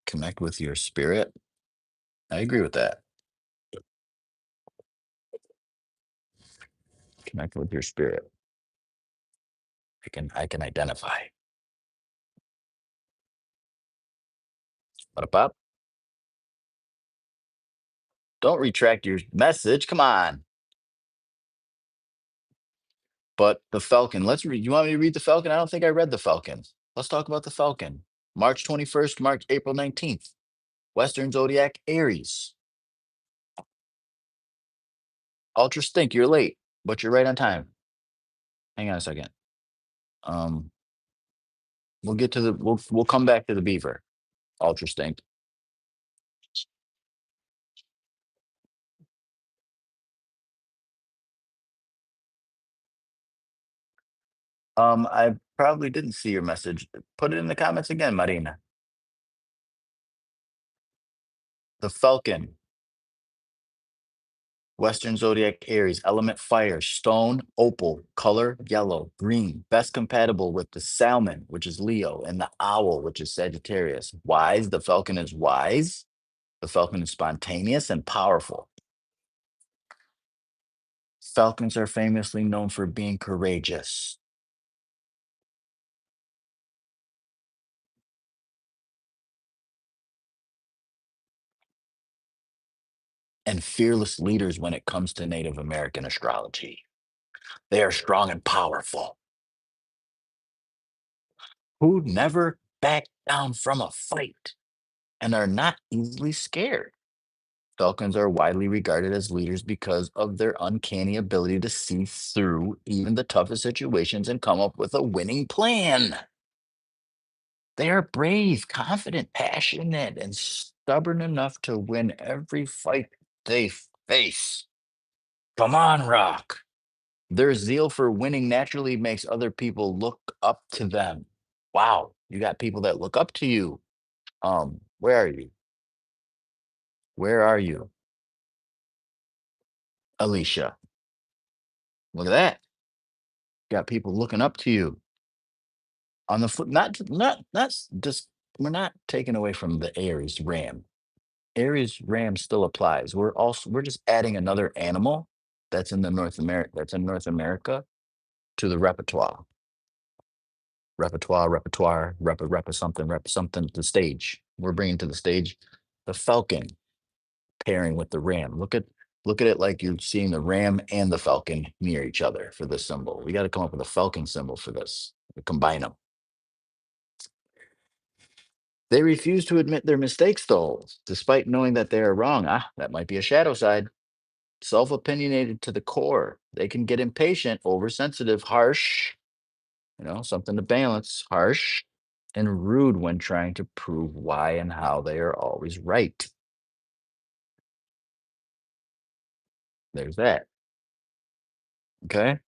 Connect with your spirit. I agree with that. Connect with your spirit. I can identify. What up? Don't retract your message. Come on. But the Falcon, let's read. You want me to read the Falcon? I don't think I read the Falcon. Let's talk about the Falcon. March 21st, April 19th. Western Zodiac, Aries. Ultra stink, you're late, but you're right on time. Hang on a second. Um, we'll come back to the beaver. Ultra stink. I probably didn't see your message. Put it in the comments again, Marina. The Falcon. Western Zodiac Aries, element fire, stone, opal, color, yellow, green, best compatible with the salmon, which is Leo, and the owl, which is Sagittarius. Wise, the falcon is wise. The falcon is spontaneous and powerful. Falcons are famously known for being courageous. And fearless leaders when it comes to Native American astrology. They are strong and powerful, who never back down from a fight and are not easily scared. Falcons are widely regarded as leaders because of their uncanny ability to see through even the toughest situations and come up with a winning plan. They are brave, confident, passionate, and stubborn enough to win every fight they face. Come on, Rock. Their zeal for winning naturally makes other people look up to them. Wow, you got people that look up to you. Where are you? Where are you, Alicia? Look at that. Got people looking up to you on the foot. Just we're not taking away from the Aries Ram. Aries Ram still applies. We're just adding another animal that's in North America to the repertoire. Rep something to the stage. We're bringing to the stage the falcon pairing with the ram. Look at it like you're seeing the ram and the falcon near each other for this symbol. We got to come up with a falcon symbol for this. Combine them. They refuse to admit their mistakes, though, despite knowing that they are wrong. Ah, that might be a shadow side. Self opinionated to the core. They can get impatient, oversensitive, harsh, something to balance, harsh, and rude when trying to prove why and how they are always right. There's that. Okay.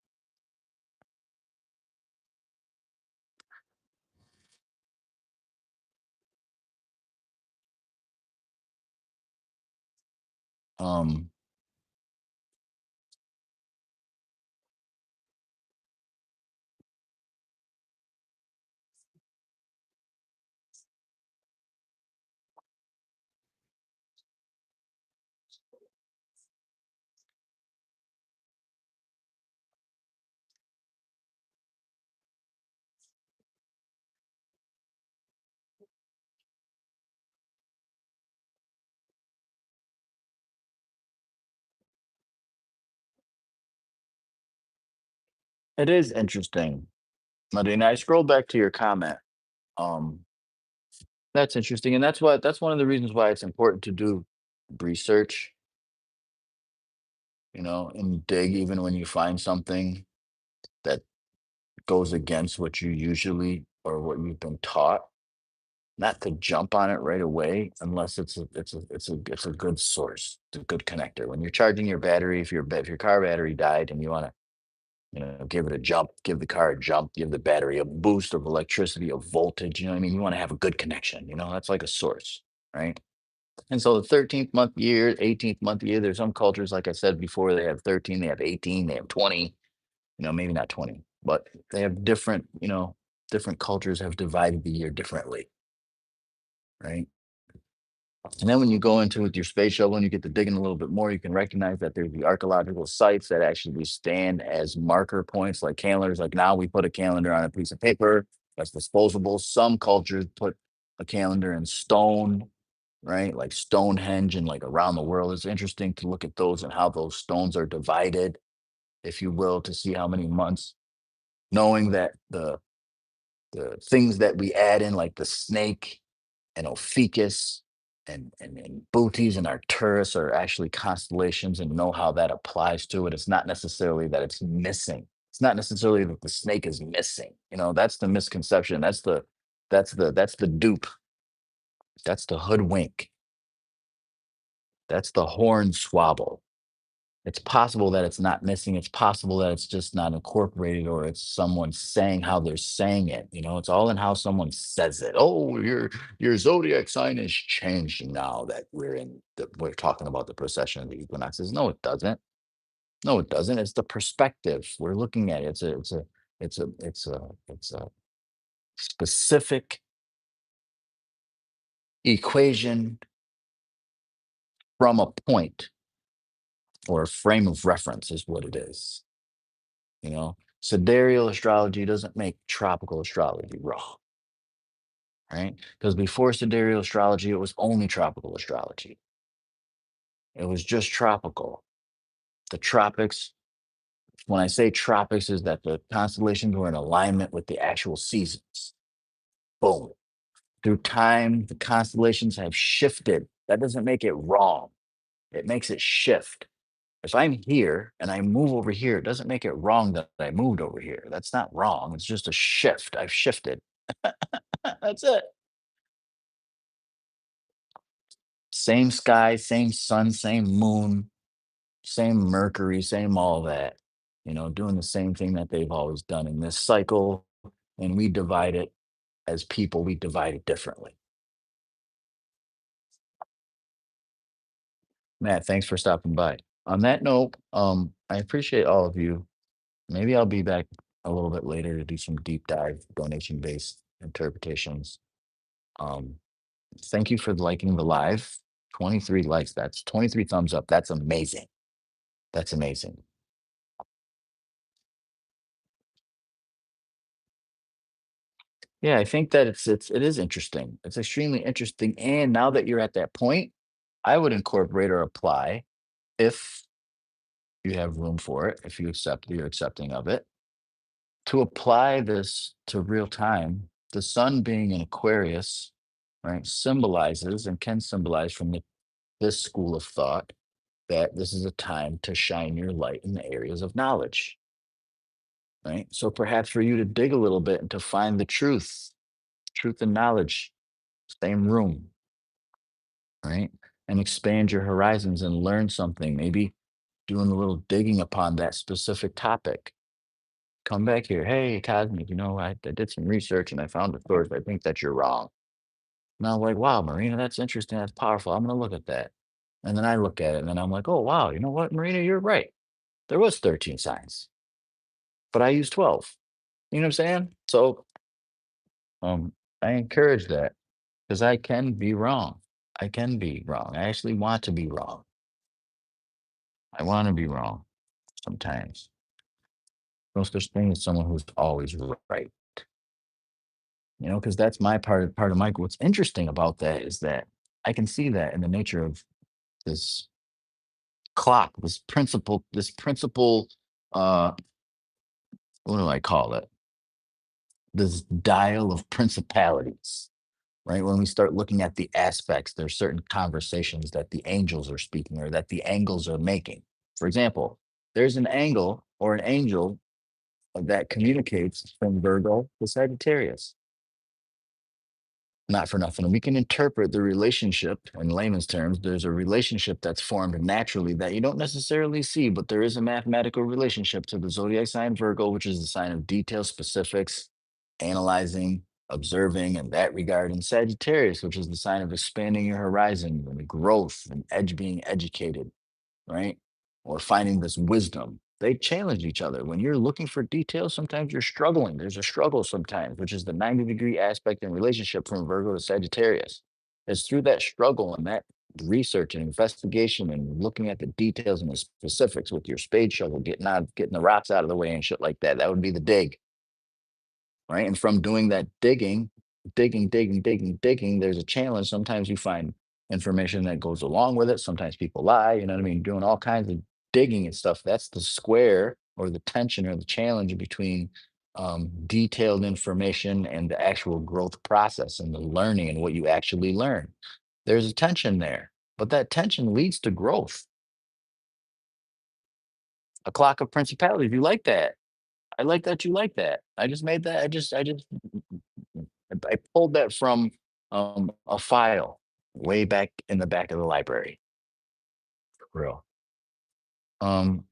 Um, it is interesting. Nadine, I scrolled back to your comment. Um, that's interesting. And that's one of the reasons why it's important to do research, and dig even when you find something that goes against what you usually or what you've been taught, not to jump on it right away unless it's a good source, it's a good connector. When you're charging your battery, if your car battery died and you want to, give it a jump, give the car a jump, give the battery a boost of electricity, of voltage, you know what I mean? You want to have a good connection, that's like a source, right? And so the 13th month year, 18th month year, there's some cultures, like I said before, they have 13, they have 18, they have 20, maybe not 20, but they have different cultures have divided the year differently, right? And then when you go into with your space shuttle and you get to digging a little bit more, you can recognize that there's the archaeological sites that actually stand as marker points, like calendars. Like now we put a calendar on a piece of paper that's disposable. Some cultures put a calendar in stone, right? Like Stonehenge and like around the world. It's interesting to look at those and how those stones are divided, if you will, to see how many months, knowing that the things that we add in, like the snake and Ophiuchus and Bootes and Arcturus, are actually constellations, and know how that applies to it. It's not necessarily that it's missing. It's not necessarily that the snake is missing. That's the misconception. That's the dupe. That's the hoodwink. That's the horn swabble. It's possible that it's not missing. It's possible that it's just not incorporated, or it's someone saying how they're saying it. It's all in how someone says it. Oh, your zodiac sign is changed now that we're talking about the precession of the equinoxes. No, it doesn't. No, it doesn't. It's the perspective we're looking at. It's a specific equation from a point, or a frame of reference is what it is. Sidereal astrology doesn't make tropical astrology wrong, right? Because before sidereal astrology, it was only tropical astrology. It was just tropical. The tropics, when I say tropics, is that the constellations were in alignment with the actual seasons. Boom. Through time, the constellations have shifted. That doesn't make it wrong. It makes it shift. If I'm here and I move over here, it doesn't make it wrong that I moved over here. That's not wrong. It's just a shift. I've shifted. That's it. Same sky, same sun, same moon, same Mercury, same all that, doing the same thing that they've always done in this cycle. And we divide it as people, we divide it differently. Matt, thanks for stopping by. On that note, I appreciate all of you. Maybe I'll be back a little bit later to do some deep dive donation based interpretations. Um, Thank you for liking the live. 23 likes. That's 23 thumbs up. That's amazing. That's amazing. Yeah, I think that it is interesting. It's extremely interesting. And now that you're at that point, I would incorporate or apply, if You have room for it if you accept you're accepting of it. To apply this to real time, the sun being in Aquarius, right, symbolizes and can symbolize from this school of thought that this is a time to shine your light in the areas of knowledge, right? So perhaps for you to dig a little bit and to find the truth and knowledge, same room, right? And expand your horizons and learn something, maybe doing a little digging upon that specific topic. Come back here. Hey, Cosmic, I did some research and I found a source. I think that you're wrong. And I'm like, wow, Marina, that's interesting. That's powerful. I'm going to look at that. And then I look at it and then I'm like, oh, wow, you know what, Marina, you're right. There was 13 signs, but I used 12. You know what I'm saying? So um, I encourage that because I can be wrong. I can be wrong. I actually want to be wrong. I want to be wrong sometimes. No such thing as someone who's always right. Because that's my part of my what's interesting about that is that I can see that in the nature of this clock, this principle, uh, what do I call it? This dial of principalities, right? When we start looking at the aspects, there's certain conversations that the angels are speaking or that the angles are making. For example, there's an angle or an angel that communicates from Virgo to Sagittarius. Not for nothing. We can interpret the relationship in layman's terms. There's a relationship that's formed naturally that you don't necessarily see, but there is a mathematical relationship to the zodiac sign Virgo, which is the sign of detail, specifics, analyzing, observing, in that regard, and Sagittarius, which is the sign of expanding your horizon and growth and being educated, right? Or finding this wisdom. They challenge each other. When you're looking for details, sometimes you're struggling. There's a struggle sometimes, which is the 90-degree aspect in relationship from Virgo to Sagittarius. It's through that struggle and that research and investigation and looking at the details and the specifics with your spade shovel, getting the rocks out of the way and shit like that. That would be the dig, right? And from doing that digging, there's a challenge. Sometimes you find information that goes along with it. Sometimes people lie, you know what I mean? Doing all kinds of digging and stuff. That's the square or the tension or the challenge between detailed information and the actual growth process and the learning and what you actually learn. There's a tension there, but that tension leads to growth. A clock of principalities. You like that? I like that you like that. I just made that. I pulled that from a file way back in the back of the library. For real. Um,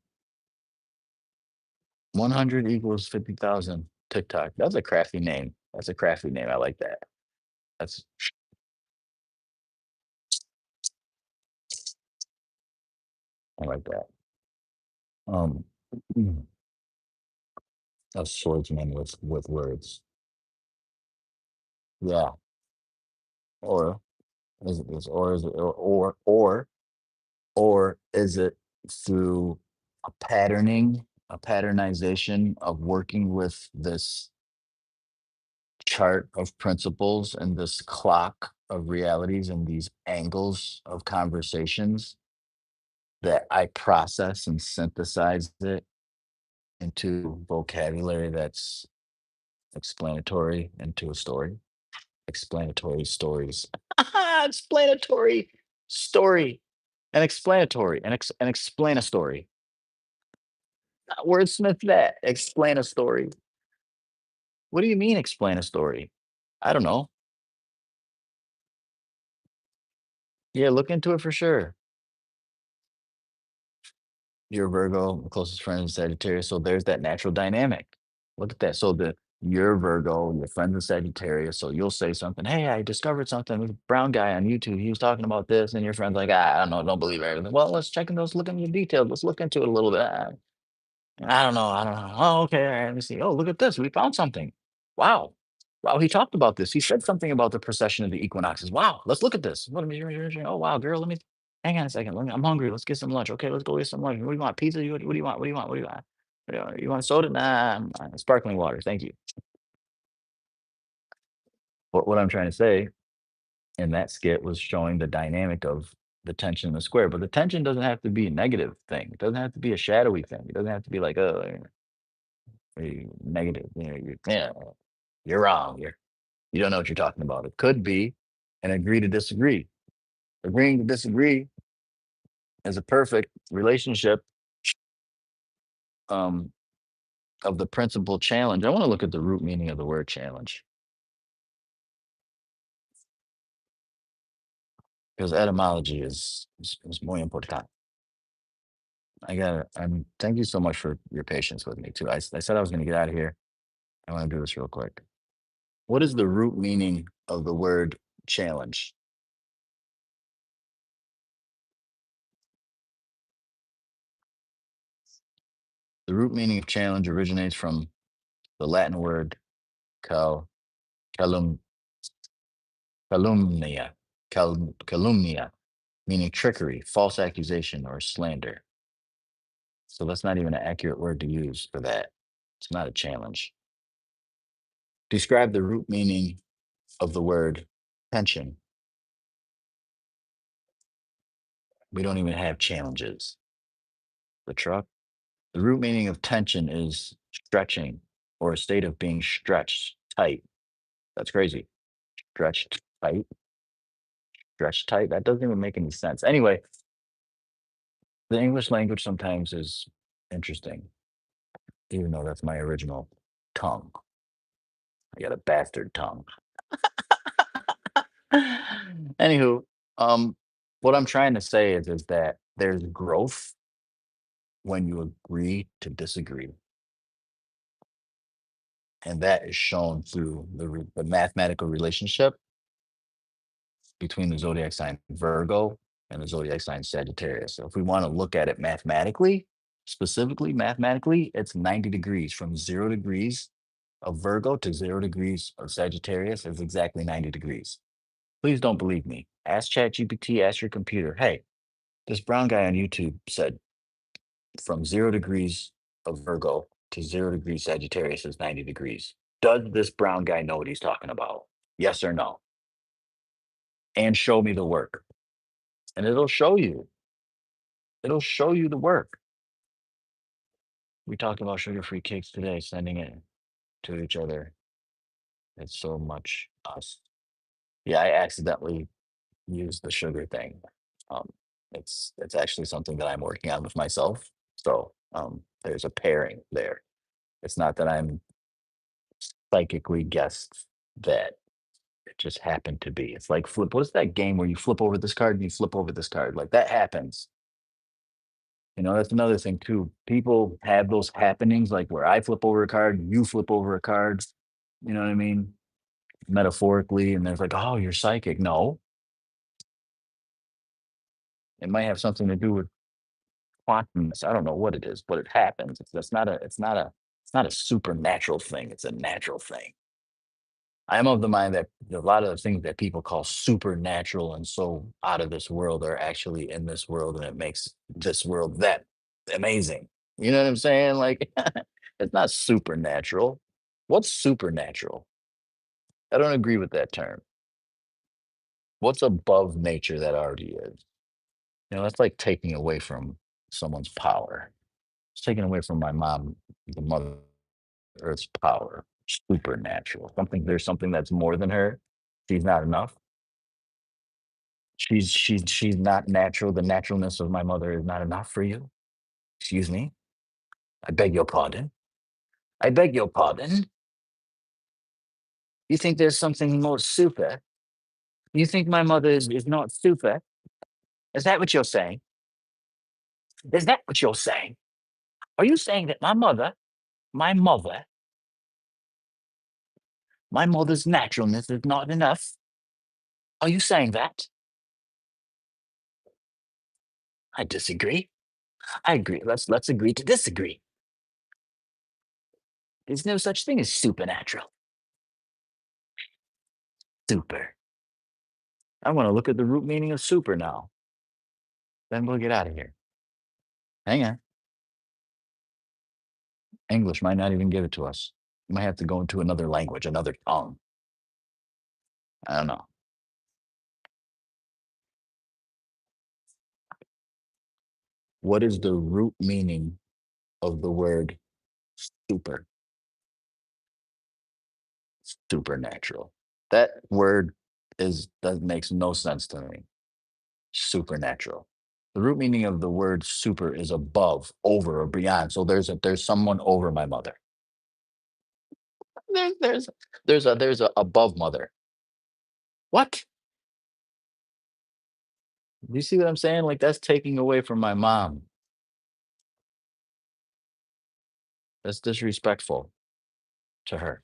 100 equals 50,000 TikTok. That's a crafty name. That's a crafty name. I like that. That's I like that. Um, mm, a swordsman with words. Yeah. Or is it this? Or is it or is it through a patternization of working with this chart of principles and this clock of realities and these angles of conversations that I process and synthesize it into vocabulary that's explanatory into a story. Explanatory stories. Explanatory story. And explanatory. And explain a story. Wordsmith that. Explain a story. What do you mean explain a story? I don't know. Yeah, look into it for sure. You're a Virgo, my closest friend is Sagittarius, so there's that natural dynamic. Look at that. So you're Virgo, your friend's a Sagittarius, so you'll say something, "Hey, I discovered something with a brown guy on YouTube. He was talking about this," and your friend's like, I don't know, don't believe everything. Well, let's check in those, look into the details. Let's look into it a little bit. I don't know. I don't know. Oh, okay. All right. Let me see. Oh, look at this. We found something. Wow. Wow. He talked about this. He said something about the precession of the equinoxes. Wow. Let's look at this. Oh, wow, girl. Let me hang on a second. I'm hungry. Let's get some lunch. Okay, let's go get some lunch. What do you want? Pizza? What do you want? What do you want? What do you want? You want soda? Nah, sparkling water. Thank you. What I'm trying to say in that skit was showing the dynamic of the tension in the square. But the tension doesn't have to be a negative thing. It doesn't have to be a shadowy thing. It doesn't have to be like, oh, negative. You're wrong. You don't know what you're talking about. It could be an agree to disagree. Agreeing to disagree is a perfect relationship um, of the principal challenge. I want to look at the root meaning of the word challenge because etymology is muy important. Thank you so much for your patience with me too. I said I was going to get out of here. I want to do this real quick. What is the root meaning of the word challenge? The root meaning of challenge originates from the Latin word cal, calum, calumnia, calumnia, meaning trickery, false accusation, or slander. So that's not even an accurate word to use for that. It's not a challenge. Describe the root meaning of the word tension. We don't even have challenges. The truck. The root meaning of tension is stretching or a state of being stretched tight. That's crazy. Stretched tight. Stretched tight. That doesn't even make any sense. Anyway, the English language sometimes is interesting, even though that's my original tongue. I got a bastard tongue. Anywho, what I'm trying to say is that there's growth when you agree to disagree. And that is shown through the mathematical relationship between the zodiac sign Virgo and the zodiac sign Sagittarius. So if we want to look at it mathematically, specifically mathematically, it's 90 degrees from 0 degrees of Virgo to 0 degrees of Sagittarius is exactly 90 degrees. Please don't believe me. Ask ChatGPT, ask your computer. Hey, this brown guy on YouTube said from 0 degrees of Virgo to 0 degrees Sagittarius is 90 degrees. Does this brown guy know what he's talking about? Yes or no? And show me the work. And it'll show you. It'll show you the work. We talked about sugar-free cakes today, sending it to each other. It's so much us. Yeah, I accidentally used the sugar thing. Um, it's actually something that I'm working on with myself. So there's a pairing there. It's not that I'm psychically guessed that it just happened to be. It's like flip. What's that game where you flip over this card and you flip over this card? Like that happens. That's another thing too. People have those happenings like where I flip over a card, you flip over a card. You know what I mean? Metaphorically, and there's like, oh, you're psychic. No, it might have something to do with quantumness. I don't know what it is, but it happens. It's not a supernatural thing. It's a natural thing. I'm of the mind that a lot of the things that people call supernatural and so out of this world are actually in this world, and it makes this world that amazing. You know what I'm saying? Like, it's not supernatural. What's supernatural? I don't agree with that term. What's above nature that already is? That's like taking away from someone's power. It's taking away from my mom, the mother Earth's power. Supernatural. There's something that's more than her. She's not enough. She's not natural. The naturalness of my mother is not enough for you. Excuse me. I beg your pardon. I beg your pardon. You think there's something more super? You think my mother is not super? Is that what you're saying? Is that what you're saying? Are you saying that my mother, my mother's naturalness is not enough? Are you saying that? I disagree. I agree. Let's agree to disagree. There's no such thing as supernatural. Super. I want to look at the root meaning of super now. Then we'll get out of here. Hang on. English might not even give it to us. We might have to go into another language, another tongue. I don't know. What is the root meaning of the word super? Supernatural. That word is that makes no sense to me. Supernatural. The root meaning of the word super is above, over, or beyond. So there's someone over my mother. There, there's a above mother. What? You see what I'm saying? Like that's taking away from my mom. That's disrespectful to her.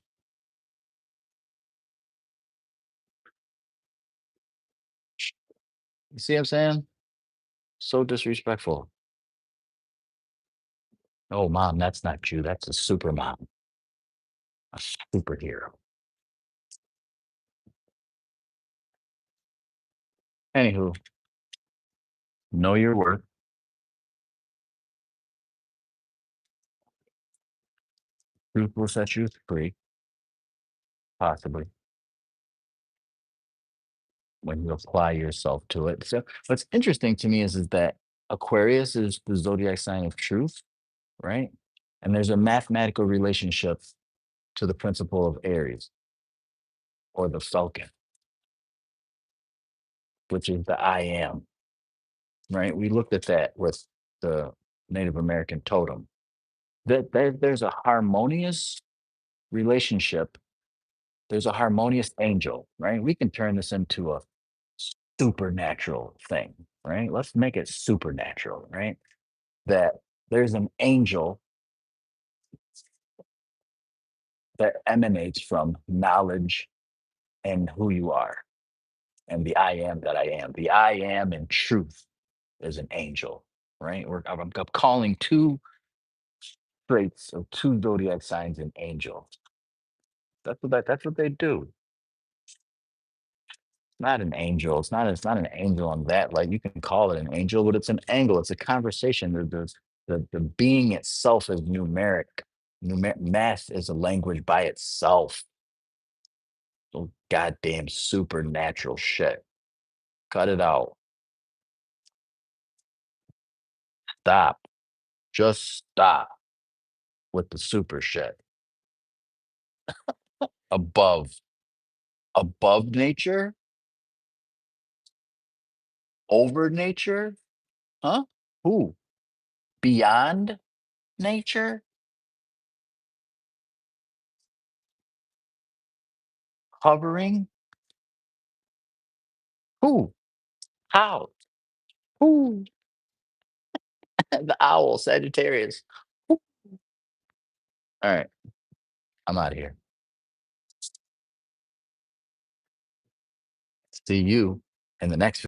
You see what I'm saying? So disrespectful. Oh, mom, that's not you. That's a super mom, a superhero. Anywho, know your worth. Truth will set you free, possibly, when you apply yourself to it. So, what's interesting to me is that Aquarius is the zodiac sign of truth, right? And there's a mathematical relationship to the principle of Aries or the Falcon, which is the I am, right? We looked at that with the Native American totem. There's a harmonious relationship. There's a harmonious angel, right? We can turn this into a supernatural thing, right? Let's make it supernatural, right? That there's an angel that emanates from knowledge and who you are and the I am that I am. The I am in truth is an angel, right? I'm calling two traits of two zodiac signs an angel. That's what they do. Not an angel. It's not an angel on that. Like you can call it an angel, but it's an angle. It's a conversation. The being itself is numeric. Math is a language by itself. So goddamn supernatural shit. Cut it out. Stop. Just stop with the super shit. Above. Above nature? Over nature? Huh? Who? Beyond nature? Hovering? Who? How? Who? The owl, Sagittarius. All right, I'm out of here. See you in the next